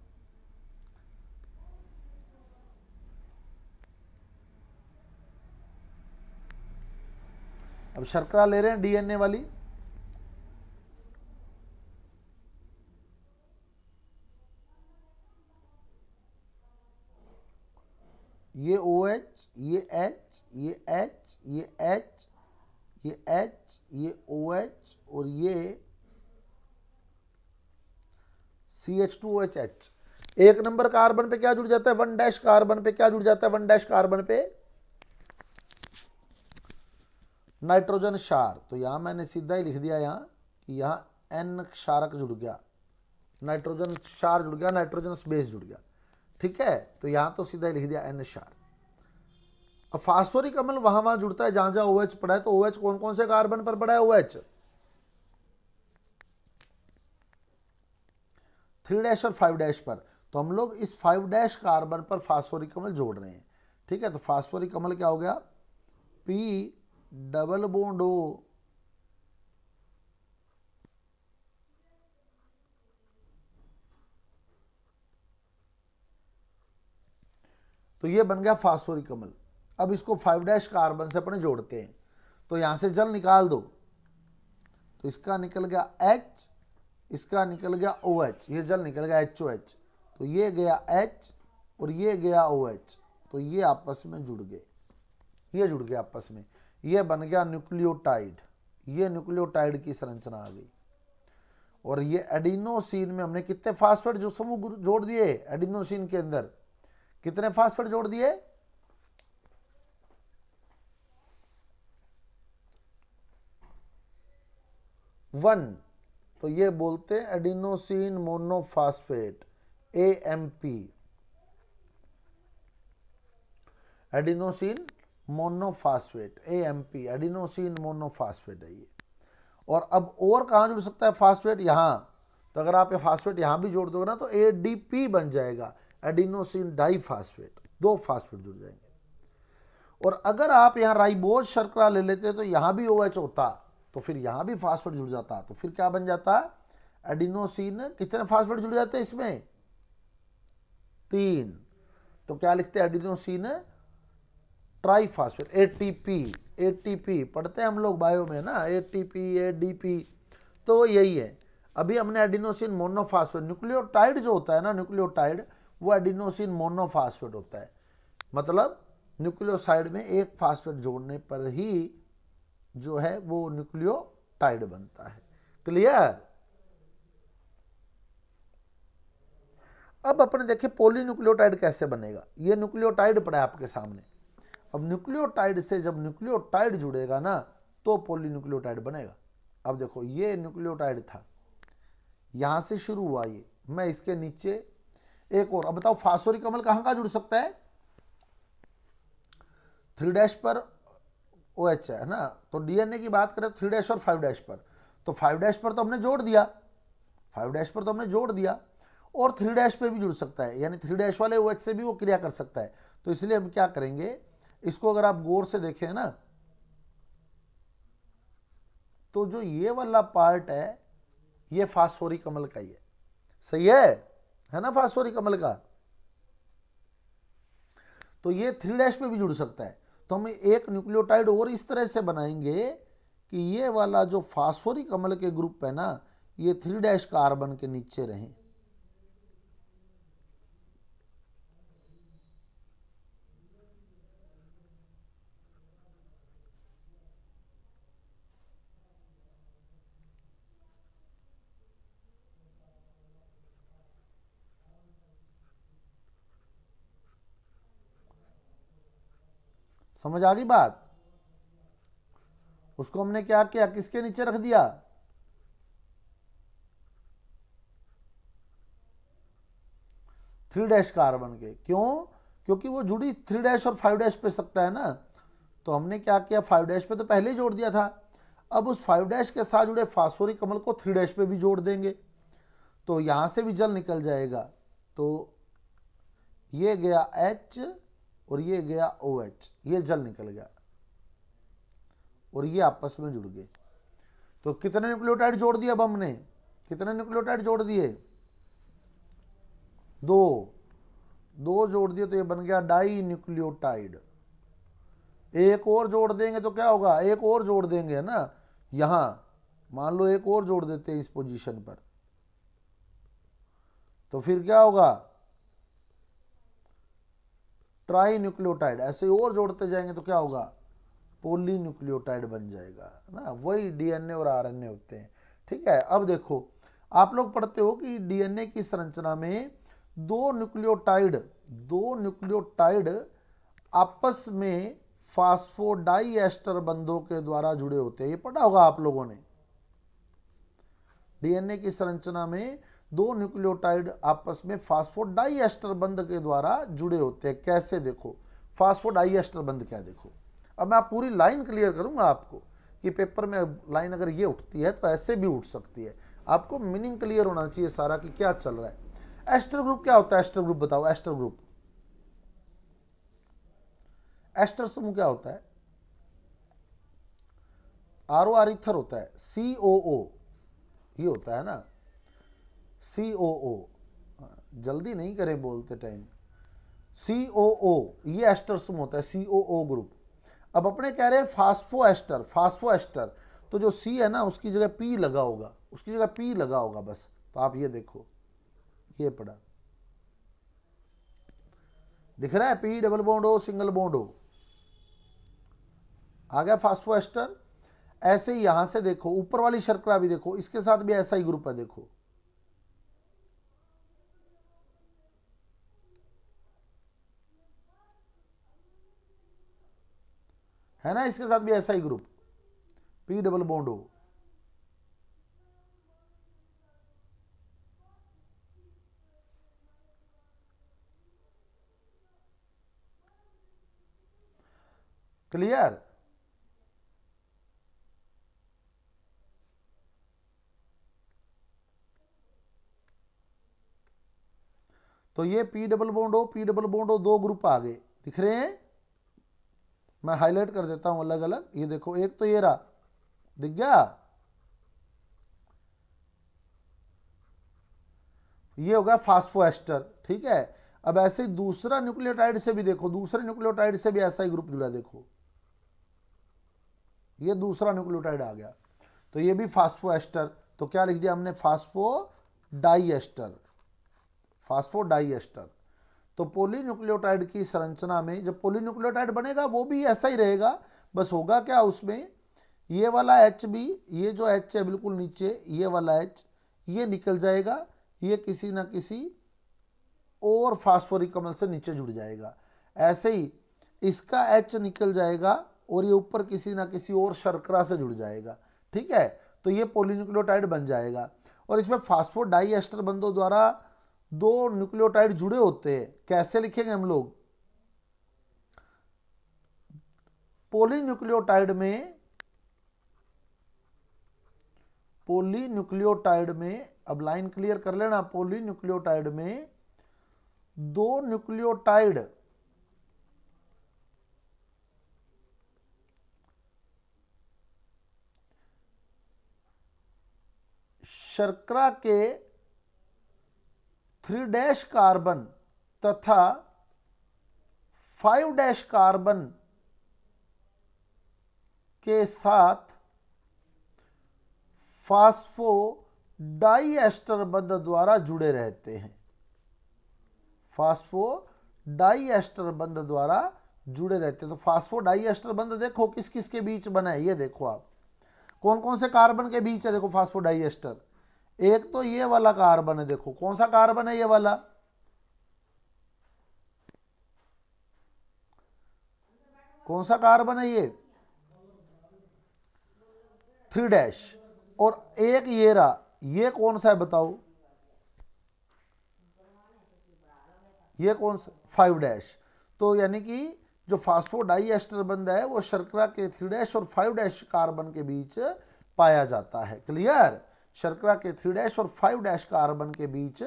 अब शर्करा ले रहे हैं DNA वाली, ये OH, ये H, ये H, ये H, ये H, ये OH और ये CH2OH। एक नंबर कार्बन पे क्या जुड़ जाता है, 1' कार्बन पे क्या जुड़ जाता है, 1' कार्बन पे नाइट्रोजन क्षार। तो यहां मैंने सीधा ही लिख दिया यहाँ कि यहाँ N क्षारक जुड़ गया, नाइट्रोजन क्षार जुड़ गया, नाइट्रोजन बेस जुड़ गया, ठीक है। तो यहां तो सीधा ही लिख दिया N क्षार। अब फास्फोरिक अम्ल वहां वहां जुड़ता है जहां जहां OH पड़ा है। तो OH कौन कौन से कार्बन पर पड़ा है, OH 3' और 5' पर। तो हम लोग इस 5' कार्बन पर फास्फोरिक अम्ल जोड़ रहे हैं, ठीक है। तो फास्फोरिक अम्ल क्या हो गया, P डबल बॉन्ड O तो ये बन गया फास्फोरिक अम्ल। अब इसको 5' कार्बन से अपने जोड़ते हैं, तो यहां से जल निकाल दो। तो इसका निकल गया H, इसका निकल गया OH, ये जल निकल गया HOH। तो ये गया H और ये गया OH, तो ये आपस में जुड़ गए, ये जुड़ गए आपस में, ये बन गया न्यूक्लियोटाइड। ये न्यूक्लियोटाइड की संरचना आ गई। और ये एडिनोसिन में हमने कितने फास्फेट जो समूह जोड़ दिए, एडिनोसिन के अंदर कितने फास्फेट जोड़ दिए, 1। तो ये बोलते हैं adenosine monophosphate, AMP, adenosine monophosphate, AMP, adenosine monophosphate है ये। और अब और कहाँ जुड़ सकता है फास्फेट, यहाँ। तो अगर आप ये फास्फेट यहाँ भी जोड़ दोगे ना तो ADP बन जाएगा, एडिनोसिन डाइफास्फेट, 2 फास्फेट जुड़ जाएंगे। और अगर आप यहाँ राइबोज शर्करा ले लेते तो यहाँ भी OH होता, तो फिर यहाँ भी फास्फेट जुड़ जाता, तो फिर क्या बन जाता, एडिनोसिन। कितने फास्फेट जुड़ जाते हैं इसमें, 3। तो क्या लिखते हैं, एडिनोसिन ट्राइफास्फेट, एटीपी। एटीपी पढ़ते हैं हम लोग बायो में ना, एटीपी, एडीपी, तो यही है। अभी हमने एडिनोसिन मोनोफास्फेट, न्यूक्लियोटाइड जो होता है ना, न्यूक्लियोटाइड, वो एडिनोसिन मोनोफास्फेट होता है। मतलब न्यूक्लियोसाइड में एक फास्फेट जोड़ने पर ही जो है वो न्यूक्लियोटाइड बनता है। क्लियर। अब अपने देखें पॉलीन्यूक्लियोटाइड कैसे बनेगा। ये न्यूक्लियोटाइड पड़ा है आपके सामने। अब न्यूक्लियोटाइड से जब न्यूक्लियोटाइड जुड़ेगा ना तो पॉलीन्यूक्लियोटाइड बनेगा। अब देखो ये न्यूक्लियोटाइड था, यहां से शुरू हुआ ये, मैं इसके नीचे एक और। अब बताओ फास्फोरिक अम्ल कहां जुड़ सकता है, 3' पर OH है ना, तो DNA की बात करें 3' और 5' पर, तो 5' पर तो हमने जोड़ दिया, 5' पर तो हमने जोड़ दिया, और 3' पे भी जुड़ सकता है, यानी 3' वाले OH से भी वो क्रिया कर सकता है। तो इसलिए हम क्या करेंगे, इसको अगर आप गौर से देखें ना, तो जो ये वाला पार्ट है ये फास्फोरिक अम्ल का ही है। सही है ना, फास्फोरिक अम्ल का। तो ये 3' पे भी जुड़ सकता है। तो हम एक न्यूक्लियोटाइड और इस तरह से बनाएंगे कि ये वाला जो फास्फोरिक अम्ल के ग्रुप है ना, ये 3' कार्बन के नीचे रहें। समझ आ गई बात। उसको हमने क्या किया, किसके नीचे रख दिया, 3' कार्बन के। क्यों, क्योंकि वो जुड़ी 3' और 5' पे सकता है ना। तो हमने क्या किया, 5' पे तो पहले ही जोड़ दिया था, अब उस 5' के साथ जुड़े फास्फोरिक अम्ल को 3' पे भी जोड़ देंगे, तो यहां से भी जल निकल जाएगा। तो ये गया H और ये गया OH, ये जल निकल गया और ये आपस में जुड़ गए। तो कितने न्यूक्लियोटाइड जोड़ दिए अब हमने, कितने न्यूक्लियोटाइड जोड़ दिए, 2 जोड़ दिए, तो ये बन गया डाई न्यूक्लियोटाइड। एक और जोड़ देंगे तो क्या होगा, एक और जोड़ देंगे ना, यहां मान लो एक और जोड़ देते हैं इस पोजीशन पर, तो फिर क्या होगा, ट्राई न्यूक्लियोटाइड। ऐसे और जोड़ते जाएंगे तो क्या होगा, पॉलीन्यूक्लियोटाइड बन जाएगा ना। वही DNA और RNA होते हैं। ठीक है। अब देखो आप लोग पढ़ते हो कि DNA की संरचना में दो न्यूक्लियोटाइड आपस में फास्फोडाइएस्टर बंधों के द्वारा जुड़े होते हैं। ये पढ़ा होगा आप लोगों ने। DNA की संरचना में 2 न्यूक्लियोटाइड आपस में फास्फोडाइएस्टर बंध के द्वारा जुड़े होते हैं। कैसे, देखो फास्फोडाइएस्टर बंध क्या, देखो अब मैं पूरी लाइन क्लियर करूंगा आपको कि पेपर में लाइन अगर ये उठती है तो ऐसे भी उठ सकती है। आपको मीनिंग क्लियर होना चाहिए सारा कि क्या चल रहा है। एस्टर ग्रुप क्या होता है, एस्टर ग्रुप बताओ, एस्टर ग्रुप, एस्टर समूह क्या होता है, RO इथर होता है, COO ये होता है ना, COO, जल्दी नहीं करें बोलते टाइम, COO ये एस्टर समूह होता है, COO ग्रुप। अब अपने कह रहे हैं फास्फो एस्टर, फास्फो एस्टर, तो जो C है ना उसकी जगह P लगा होगा, उसकी जगह P लगा होगा बस। तो आप ये देखो, ये पड़ा दिख रहा है, P डबल बॉन्ड हो सिंगल बॉन्ड हो, आ गया फास्फो एस्टर। ऐसे ही यहां से देखो ऊपर वाली शर्करा भी देखो, इसके साथ भी ऐसा ही ग्रुप है, देखो है ना, इसके साथ भी ऐसा ही ग्रुप, P डबल बॉन्ड हो। क्लियर। तो ये P डबल बॉन्ड O, दो ग्रुप आ गए, दिख रहे हैं। मैं हाईलाइट कर देता हूं अलग अलग। ये देखो, एक तो ये रहा, दिख गया, ये होगा फास्फोएस्टर, ठीक है। अब ऐसे ही दूसरा न्यूक्लियोटाइड से भी देखो, दूसरे न्यूक्लियोटाइड से भी ऐसा ही ग्रुप जुड़ा, देखो ये दूसरा न्यूक्लियोटाइड आ गया, तो ये भी फास्फोएस्टर। तो क्या लिख दिया हमने, फास्फोडाइएस्टर, फास्फोडाइएस्टर। तो पॉलीन्यूक्लियोटाइड की संरचना में जब पॉलीन्यूक्लियोटाइड बनेगा वो भी ऐसा ही रहेगा, बस होगा क्या उसमें, ये वाला H भी, ये जो H है बिल्कुल नीचे, ये वाला H ये निकल जाएगा, ये किसी ना किसी और फास्फोरिक अम्ल से नीचे जुड़ जाएगा। ऐसे ही इसका H निकल जाएगा और ये ऊपर किसी ना किसी और शर्करा से जुड़ जाएगा, ठीक है। तो ये पॉलीन्यूक्लियोटाइड बन जाएगा। और इसमें फास्फोडाइएस्टर बंधों द्वारा दो न्यूक्लियोटाइड जुड़े होते हैं। कैसे लिखेंगे हम लोग, पॉलीन्यूक्लियोटाइड में अब लाइन क्लियर कर लेना, पॉलीन्यूक्लियोटाइड में दो न्यूक्लियोटाइड शर्करा के 3' कार्बन तथा 5' कार्बन के साथ फास्फोडाइएस्टर बंध द्वारा जुड़े रहते हैं, फास्फोडाइएस्टर बंध द्वारा जुड़े रहते हैं। तो फास्फोडाइएस्टर बंध देखो किस किस के बीच बना है, ये देखो आप कौन कौन से कार्बन के बीच है, देखो फास्फोडाइएस्टर। एक तो ये वाला कार्बन है, देखो कौन सा कार्बन है, ये वाला, कौन सा कार्बन है, ये 3'। और एक ये रहा, ये कौन सा है बताओ, ये कौन सा, 5'। तो यानी कि जो फास्फोडाइएस्टर बंध है वो शर्करा के 3' और 5' कार्बन के बीच पाया जाता है। क्लियर, शर्करा के 3' और 5' कार्बन के बीच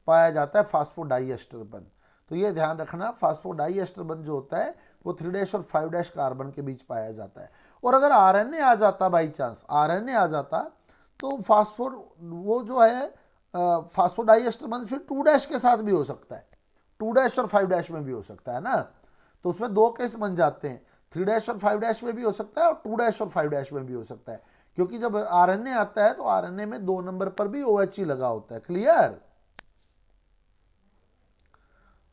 पाया जाता है फास्फोडाइएस्टर बंध। तो ये ध्यान रखना, फास्फोडाइएस्टर बंध जो होता है वो 3' और 5' कार्बन के बीच पाया जाता है। और अगर आरएनए आ जाता, बाई चांस आरएनए आ जाता, तो वो जो है फास्फोडाइएस्टर बंध फिर 2' के साथ भी हो सकता है, 2' और 5' में भी हो सकता है ना। तो उसमें दो केस बन जाते हैं, 3' और 5' में भी हो सकता है और 2' और 5' में भी हो सकता है, क्योंकि जब आरएनए आता है तो आरएनए में 2 नंबर पर भी OH ही लगा होता है। क्लियर,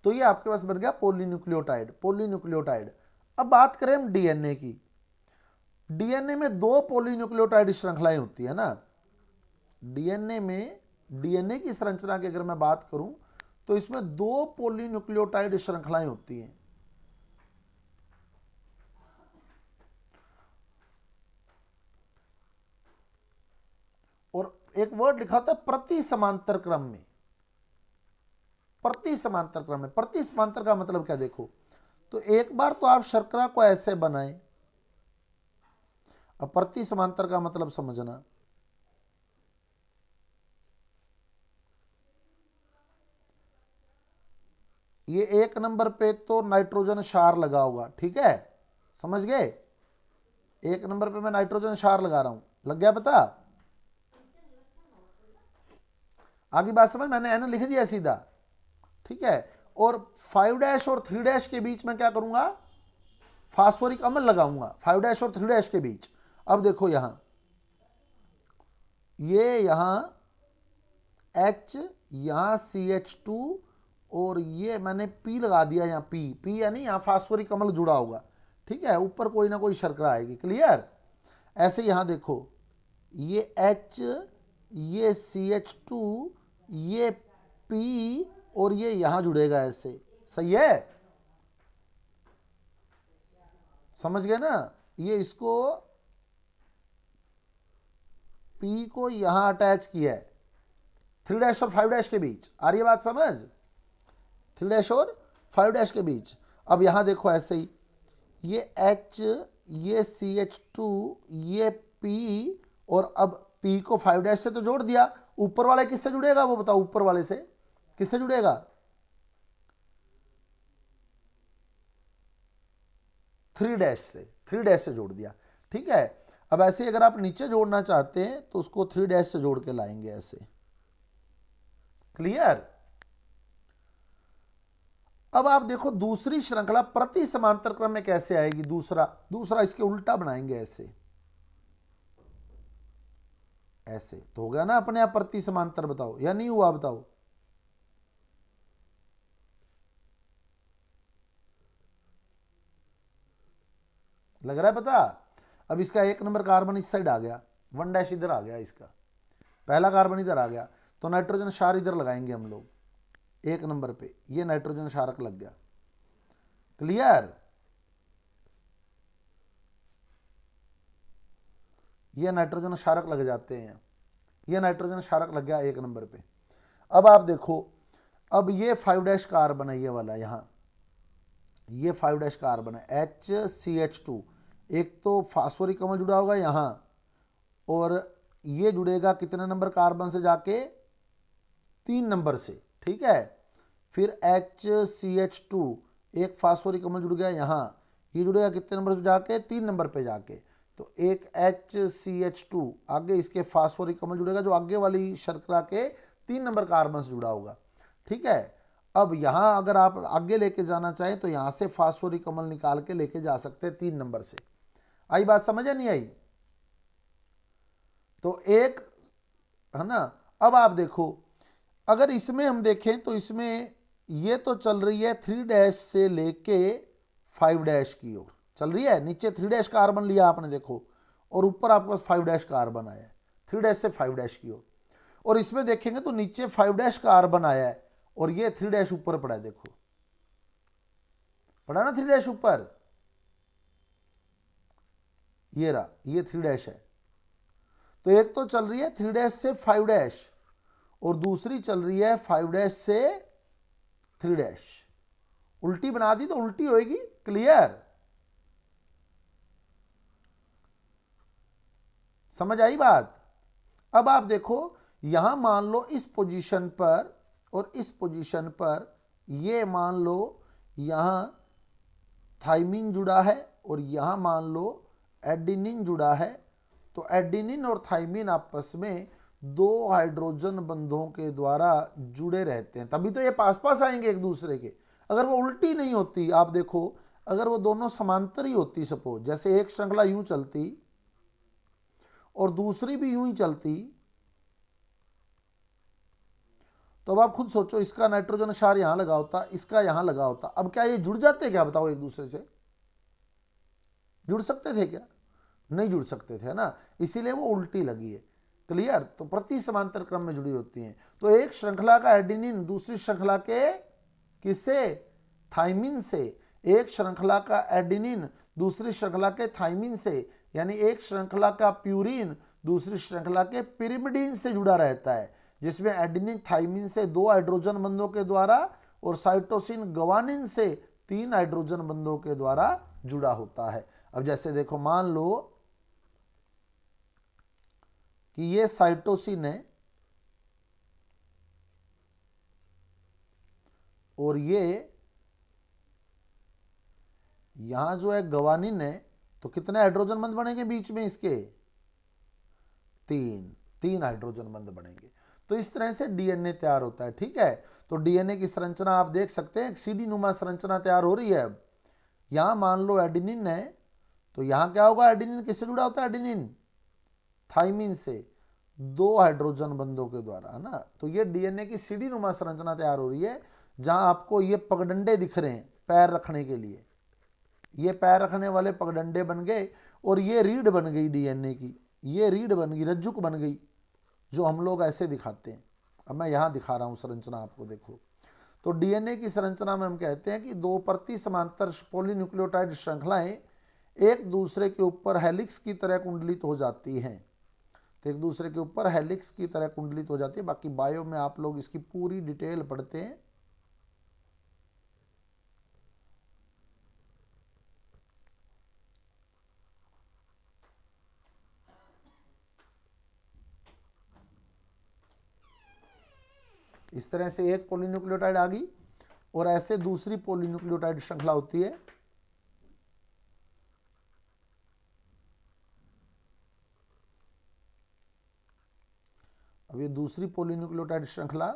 तो ये आपके पास बन गया पॉलीन्यूक्लियोटाइड। अब बात करें हम डीएनए की। डीएनए में दो पॉलीन्यूक्लियोटाइड श्रृंखलाएं होती है ना। डीएनए की संरचना की अगर मैं बात करूं तो इसमें दो पॉलीन्यूक्लियोटाइड श्रृंखलाएं होती हैं। और एक वर्ड लिखा होता है प्रति समांतर क्रम में, प्रति समांतर क्रम में। प्रति समांतर का मतलब क्या, देखो तो एक बार तो आप शर्करा को ऐसे बनाएं, अब प्रति समांतर का मतलब समझना, ये 1 नंबर पे तो नाइट्रोजन क्षार लगा होगा, ठीक है, समझ गए। 1 नंबर पे मैं नाइट्रोजन क्षार लगा रहा हूं, लग गया पता, आगे बात समझ, मैंने एन लिख दिया सीधा, ठीक है। और 5' और 3' के बीच में क्या करूंगा, फास्फोरिक अम्ल लगाऊंगा 5' और 3' के बीच। अब देखो यहां, ये यहां H, यहां CH2 और ये मैंने P लगा दिया, यहां P यानी यहां फास्फोरिक अम्ल जुड़ा होगा, ठीक है, ऊपर कोई ना कोई शर्करा आएगी। क्लियर, ऐसे यहां देखो ये H, ये CH2, ये P और ये यहां जुड़ेगा ऐसे, सही है, समझ गए ना। ये इसको P को यहां अटैच किया है 3' और 5' के बीच, आ रही है बात समझ, 3' और 5' के बीच। अब यहां देखो ऐसे ही ये H, ये CH2, ये P और अब P को 5' से तो जोड़ दिया, ऊपर वाले किससे जुड़ेगा वो बताओ, ऊपर वाले से किससे जुड़ेगा, थ्री डैश से जोड़ दिया, ठीक है। अब ऐसे अगर आप नीचे जोड़ना चाहते हैं तो उसको 3 डैश से जोड़ के लाएंगे ऐसे, क्लियर। अब आप देखो दूसरी श्रृंखला प्रति समांतर क्रम में कैसे आएगी, दूसरा इसके उल्टा बनाएंगे ऐसे, ऐसे तो हो गया ना अपने आप प्रति समांतर, बताओ या नहीं हुआ, बताओ। लग रहा है पता। अब इसका 1 नंबर कार्बन इस साइड आ गया, 1 डैश इधर आ गया, इसका पहला कार्बन इधर आ गया, तो नाइट्रोजन क्षार इधर लगाएंगे हम लोग 1 नंबर पे, ये नाइट्रोजन क्षारक लग गया, क्लियर। ये नाइट्रोजन क्षारक लग जाते हैं, ये नाइट्रोजन क्षारक लग गया 1 नंबर पे। अब आप देखो, अब ये 5 डैश कार्बन है, ये वाला यहां, ये 5 डैश कार्बन है HCH2, एक तो फास्फोरिक अम्ल जुड़ा होगा यहां, और ये जुड़ेगा कितने नंबर कार्बन से जाके, 3 नंबर से, ठीक है। फिर HCH2 एक फास्फोरिक अम्ल जुड़ गया यहां, ये जुड़ेगा कितने नंबर पे जाके, 3 नंबर पे जाके, तो एक HCH2 आगे इसके फास्फोरिक अम्ल जुड़ेगा जो आगे वाली शर्करा के 3 नंबर कार्बन से जुड़ा होगा, ठीक है। अब यहां अगर आप आगे लेके जाना चाहें तो यहां से फास्फोरिक अम्ल निकाल के लेके जा सकते हैं 3 नंबर से। आई बात समझ नहीं आई, तो एक है ना। अब आप देखो, अगर इसमें हम देखें तो इसमें ये तो चल रही है 3 डैश से लेके 5 डैश की ओर चल रही है, नीचे 3 डैश कार्बन लिया आपने देखो, और ऊपर आपके पास 5 डैश कार्बन आया है, 3 डैश से 5 डैश की ओर। और इसमें देखेंगे तो नीचे 5 डैश कार्बन आया है और ये 3 डैश ऊपर पड़ा है, देखो पड़ा ना 3 डैश ऊपर, ये रहा, ये 3 डैश है। तो एक तो चल रही है 3 डैश से 5 डैश और दूसरी चल रही है 5 डैश से 3 डैश, उल्टी बना दी तो उल्टी होएगी, क्लियर। समझ आई बात। अब आप देखो यहां मान लो इस पोजीशन पर और इस पोजीशन पर, ये मान लो यहां थाइमिन जुड़ा है और यहां मान लो एडिनिन जुड़ा है, तो एडिनिन और थाइमिन आपस में 2 हाइड्रोजन बंधों के द्वारा जुड़े रहते हैं, तभी तो ये पास पास आएंगे एक दूसरे के। अगर वो उल्टी नहीं होती, आप देखो अगर वो दोनों समांतर ही होती, सपोज जैसे एक श्रृंखला यूं चलती और दूसरी भी यूं ही चलती, तो अब आप खुद सोचो, इसका नाइट्रोजन क्षार यहां लगा होता, इसका यहां लगा होता, अब क्या ये जुड़ जाते क्या, बताओ एक दूसरे से जुड़ सकते थे क्या, नहीं जुड़ सकते थे, है ना, इसीलिए वो उल्टी लगी है, क्लियर। तो प्रति समांतर क्रम में जुड़ी होती हैं। तो एक श्रृंखला का एडिनिन दूसरी श्रृंखला के किससे, थाइमिन से, एक श्रृंखला का एडिनिन दूसरी श्रृंखला के थाइमिन से, यानी एक श्रृंखला का प्यूरिन दूसरी श्रृंखला के पिरिमिडीन से जुड़ा रहता है, जिसमें एडिनिन थाइमिन से 2 हाइड्रोजन बंधों के द्वारा और साइटोसिन गवानिन से 3 हाइड्रोजन बंधों के द्वारा जुड़ा होता है। अब जैसे देखो, मान लो कि ये साइटोसिन है और ये यहां जो है गवानिन है, तो कितने हाइड्रोजन बंध बनेंगे बीच में इसके, 3 हाइड्रोजन बंध बनेंगे। तो इस तरह से डीएनए तैयार होता है, ठीक है। तो डीएनए की संरचना आप देख सकते हैं, सीडी नुमा संरचना तैयार हो रही है। अब यहां मान लो एडिनिन है, तो यहां क्या होगा, एडिनिन किससे जुड़ा होता है, एडिनिन थाइमिन से 2 हाइड्रोजन बंधों के द्वारा, है ना। तो ये डीएनए की सीडी नुमा संरचना तैयार हो रही है, जहां आपको ये पगडंडे दिख रहे हैं पैर रखने के लिए, ये पैर रखने वाले पगडंडे बन गए, और ये रीढ़ बन गई डीएनए की, ये रीढ़ बन गई, रज्जुक बन गई, जो हम लोग ऐसे दिखाते हैं। अब मैं यहां दिखा रहा हूं संरचना, आपको देखो। तो डीएनए की संरचना में हम कहते हैं कि 2 प्रति समांतर पॉलीन्यूक्लियोटाइड श्रृंखलाएं एक दूसरे के ऊपर हेलिक्स की तरह कुंडलित हो जाती हैं, तो एक दूसरे के ऊपर हेलिक्स की तरह कुंडलित हो जाती है। बाकी बायो में आप लोग इसकी पूरी डिटेल पढ़ते हैं। इस तरह से एक पॉलीन्यूक्लियोटाइड आ गई और ऐसे दूसरी पॉलीन्यूक्लियोटाइड श्रृंखला होती है, अब ये दूसरी पॉलीन्यूक्लियोटाइड श्रृंखला,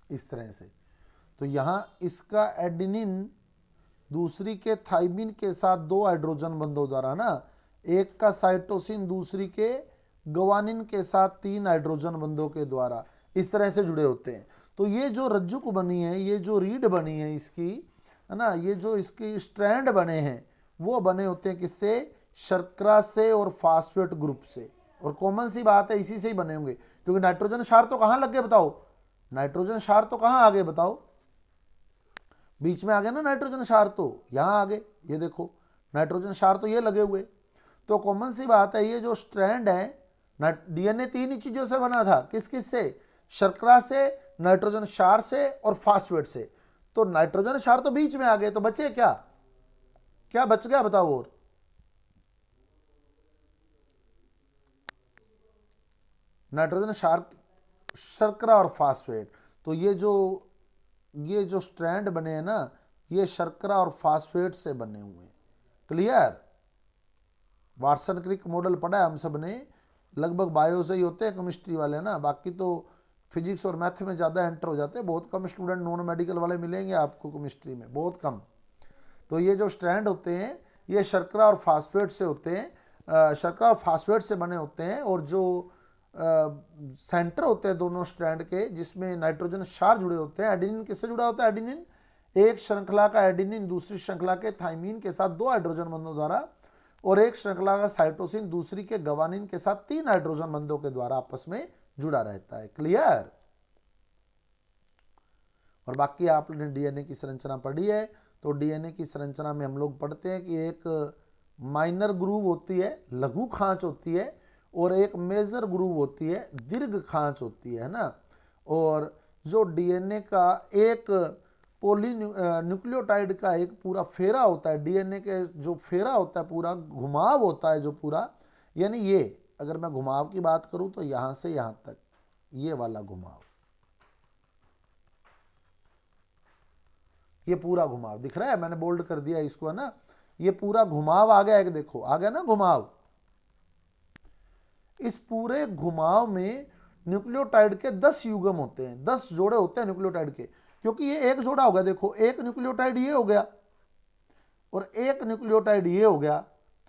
इस तरह से। तो यहां इसका एडेनिन दूसरी के थाइमिन के साथ दो हाइड्रोजन बंधों द्वारा ना, एक का साइटोसिन दूसरी के ग्वानिन के साथ तीन हाइड्रोजन बंधों के द्वारा इस तरह से जुड़े होते हैं। तो ये जो रज्जुक बनी है, ये जो रीड बनी है इसकी, है ना, ये जो इसकी स्ट्रैंड बने हैं वो बने होते हैं किससे? शर्करा से और फास्फेट ग्रुप से। और कॉमन सी बात है, इसी से ही बने होंगे, क्योंकि नाइट्रोजन क्षार तो कहां लग गए बताओ? नाइट्रोजन क्षार तो कहां आ गए बताओ? बीच में आ गया ना नाइट्रोजन क्षार, तो यहां आ गए। ये देखो नाइट्रोजन क्षार तो ये लगे हुए। तो कॉमन सी बात है, ये जो स्ट्रैंड है, डीएनए तीन ही चीजों से बना था। किस किस से? शर्करा से, नाइट्रोजन क्षार से और फास्फेट से। तो नाइट्रोजन क्षार तो बीच में आ गए, तो बचे क्या? क्या बच गया बताओ? और नाइट्रोजन क्षार, शर्करा और फास्फेट। तो ये जो स्ट्रैंड बने हैं ना, ये शर्करा और फास्फेट से बने हुए हैं। क्लियर? वाटसन क्रिक मॉडल पढ़ा है हम सब ने, लगभग बायो से ही होते हैं केमिस्ट्री वाले ना, बाकी तो फिजिक्स और मैथ में ज़्यादा एंटर हो जाते हैं। बहुत कम स्टूडेंट नॉन मेडिकल वाले मिलेंगे आपको केमिस्ट्री में, बहुत कम। तो ये जो स्ट्रैंड होते हैं ये शर्करा और फास्फेट से होते हैं, शर्करा और फास्फेट से बने होते हैं। और जो सेंटर होते हैं दोनों स्ट्रैंड के, जिसमें नाइट्रोजन क्षार जुड़े होते हैं। एडेनिन किससे जुड़ा होता है? एडेनिन, एक श्रृंखला का एडेनिन दूसरी श्रृंखला के थाइमीन के साथ दो हाइड्रोजन बंधों द्वारा, और एक श्रृंखला का साइटोसिन दूसरी के ग्वानिन के साथ तीन हाइड्रोजन बंधों के द्वारा आपस में जुड़ा रहता है। क्लियर? और बाकी आपने डीएनए की संरचना पढ़ी है। तो डीएनए की संरचना में हम लोग पढ़ते हैं कि एक माइनर ग्रूव होती है, लघु खांच होती है, और एक मेजर ग्रूव होती है, दीर्घ खांच होती है ना। और जो डीएनए का एक न्यूक्लियोटाइड का एक पूरा फेरा होता है, डीएनए के जो फेरा होता है, पूरा घुमाव होता है जो पूरा, यानी ये अगर मैं घुमाव की बात करूं तो यहां से यहां तक ये वाला घुमाव, ये पूरा घुमाव दिख रहा है, मैंने बोल्ड कर दिया इसको, है ना। ये पूरा घुमाव आ गया, एक देखो आ गया ना घुमाव। इस पूरे घुमाव में न्यूक्लियोटाइड के 10 युग्म होते हैं, 10 जोड़े होते हैं न्यूक्लियोटाइड के, क्योंकि ये एक जोड़ा हो गया। देखो एक न्यूक्लियोटाइड ये हो गया और एक न्यूक्लियोटाइड ये हो गया,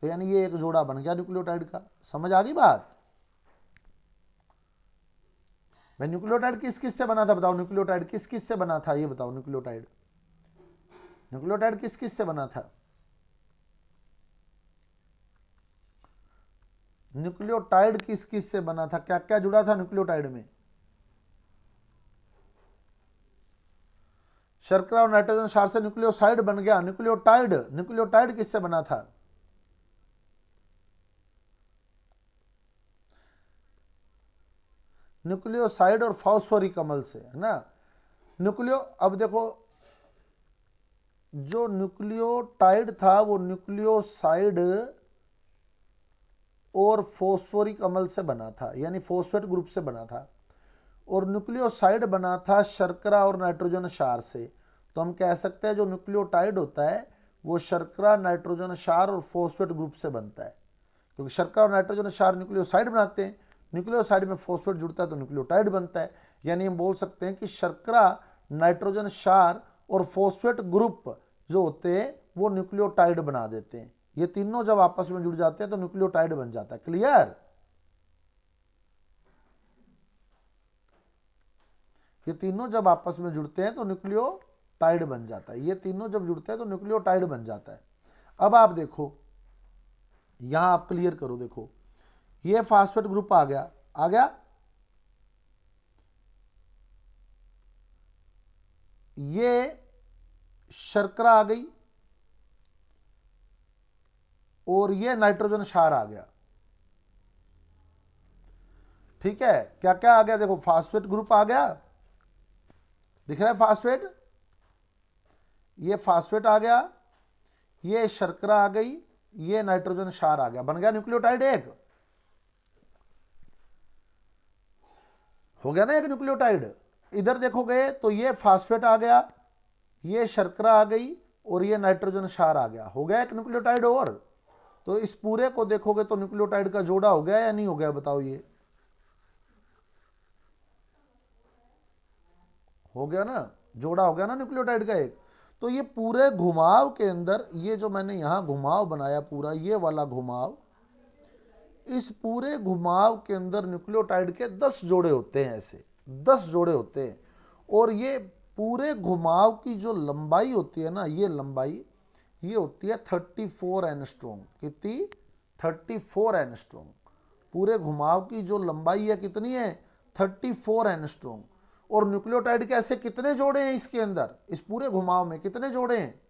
तो यानी ये एक जोड़ा बन गया न्यूक्लियोटाइड का। समझ आ गई बात? भाई न्यूक्लियोटाइड किस किस से बना था बताओ? न्यूक्लियोटाइड किस किस से बना था ये बताओ? न्यूक्लियोटाइड किस किस से बना था? न्यूक्लियोटाइड किस किस से बना था? क्या क्या जुड़ा था न्यूक्लियोटाइड में? शर्करा और नाइट्रोजन क्षार से न्यूक्लियोसाइड बन गया। न्यूक्लियोटाइड किससे बना था? न्यूक्लियोसाइड और फास्फोरिक अम्ल से, है ना। अब देखो जो न्यूक्लियोटाइड था वो न्यूक्लियोसाइड और फॉस्फोरिक अम्ल से बना था, यानी फॉस्फेट ग्रुप से बना था। और न्यूक्लियोसाइड बना था शर्करा और नाइट्रोजन क्षार से। तो हम कह सकते हैं जो न्यूक्लियोटाइड होता है वो शर्करा, नाइट्रोजन क्षार और फॉस्फेट ग्रुप से बनता है, क्योंकि शर्करा और नाइट्रोजन क्षार न्यूक्लियोसाइड बनाते हैं। न्यूक्लियोसाइड में फॉस्फेट जुड़ता है तो न्यूक्लियोटाइड बनता है। यानी हम बोल सकते हैं कि शर्करा, नाइट्रोजन क्षार और फॉस्फेट ग्रुप जो होते हैं वो न्यूक्लियोटाइड बना देते हैं। ये तीनों जब आपस में जुड़ जाते हैं तो न्यूक्लियोटाइड बन जाता है। क्लियर? ये तीनों जब आपस में जुड़ते हैं तो न्यूक्लियोटाइड बन जाता है। ये तीनों जब जुड़ते हैं तो न्यूक्लियोटाइड बन जाता है। अब आप देखो, यहां आप क्लियर करो, देखो ये फास्फेट ग्रुप आ गया, ये शर्करा आ गई और ये नाइट्रोजन क्षार आ गया। ठीक है, क्या क्या आ गया? देखो फास्फेट ग्रुप आ गया, दिख रहा है फास्फेट, ये फास्फेट आ गया, ये शर्करा आ गई, ये नाइट्रोजन क्षार आ गया, बन गया न्यूक्लियोटाइड एक, हो गया ना एक न्यूक्लियोटाइड। इधर देखोगे तो ये फास्फेट आ गया, ये शर्करा आ गई और ये नाइट्रोजन क्षार आ गया, हो गया एक न्यूक्लियोटाइड और। तो इस पूरे को देखोगे तो न्यूक्लियोटाइड का जोड़ा हो गया या नहीं हो गया, बताओ। ये हो गया ना, जोड़ा हो गया ना न्यूक्लियोटाइड का एक। तो ये पूरे घुमाव के अंदर, ये जो मैंने यहां घुमाव बनाया पूरा, ये वाला घुमाव, इस पूरे घुमाव के अंदर न्यूक्लियोटाइड के 10 जोड़े होते हैं, ऐसे 10 जोड़े होते हैं। और ये पूरे घुमाव की जो लंबाई होती है ना, ये लंबाई ये होती है 34 एंगस्ट्रॉम। कितनी? 34 एंगस्ट्रॉम। पूरे घुमाव की जो लंबाई है कितनी है? 34 एंगस्ट्रॉम। और न्यूक्लियोटाइड के ऐसे कितने जोड़े हैं इसके अंदर, इस पूरे घुमाव में कितने जोड़े हैं?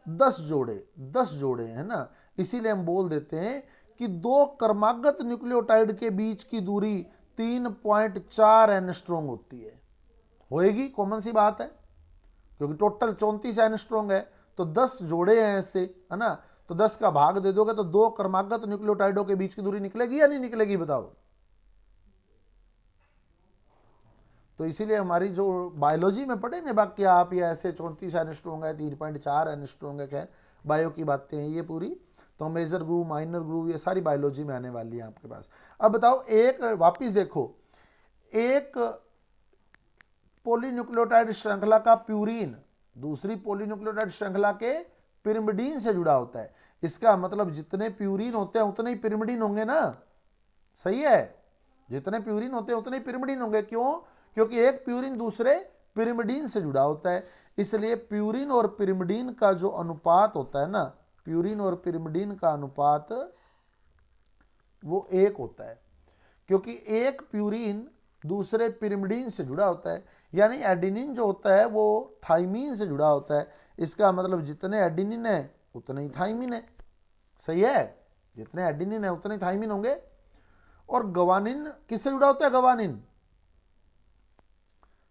10 जोड़े, 10 जोड़े है ना। इसीलिए हम बोल देते हैं कि दो क्रमागत न्यूक्लियोटाइड के बीच की दूरी 3.4 एंगस्ट्रॉम होती है। होएगी, कॉमन सी बात है, क्योंकि टोटल 34 एंगस्ट्रॉम है, तो 10 जोड़े हैं ऐसे, है ना। तो 10 का भाग दे दोगे तो दो क्रमागत न्यूक्लियोटाइडों के बीच की दूरी निकलेगी या नहीं निकलेगी, बताओ। तो इसीलिए हमारी जो बायोलॉजी में पढ़ेंगे बाकी आप, ये ऐसे 34 एंगस्ट्रॉम है, 3.4 एंगस्ट्रॉम है, खैर बायो की बातें हैं ये पूरी। तो मेजर ग्रुप, माइनर ग्रुप, ये सारी बायोलॉजी में आने वाली है आपके पास। अब बताओ, एक वापिस देखो, एक पॉलीन्यूक्लियोटाइड श्रृंखला का प्यूरीन दूसरी पॉलीन्यूक्लियोटाइड श्रृंखला के पिरिमिडीन से जुड़ा होता है। इसका मतलब जितने प्यूरीन होते हैं उतने ही पिरिमिडीन होंगे ना, सही है। जितने प्यूरीन होते हैं उतने ही पिरिमिडीन होंगे। क्यों? क्योंकि एक प्यूरीन दूसरे पिरिमिडीन से जुड़ा होता है। इसलिए प्यूरीन और पिरिमिडीन का जो अनुपात होता है ना, प्यूरीन और पिरिमिडीन का अनुपात वो 1 होता है, क्योंकि एक प्यूरीन दूसरे पिरिमिडीन से जुड़ा होता है। यानी एडेनिन जो होता है वो थाइमीन से जुड़ा होता है। इसका मतलब जितने एडेनिन है उतने ही थाइमीन है, सही है। जितने एडेनिन है उतने ही थाइमीन होंगे। और गवानिन किससे जुड़ा होता है? गवानिन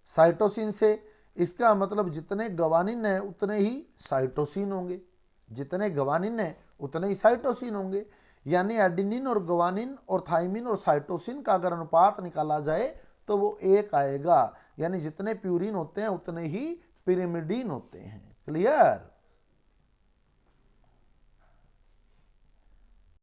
साइटोसिन से। इसका मतलब जितने गवानिन है उतने ही साइटोसिन होंगे, जितने गवानिन है उतने ही साइटोसिन होंगे। यानी एडेनिन और गवानिन और थाइमिन और साइटोसिन का अगर अनुपात निकाला जाए तो वो 1 आएगा। यानी जितने प्यूरीन होते हैं उतने ही पिरिमिडीन होते हैं। क्लियर?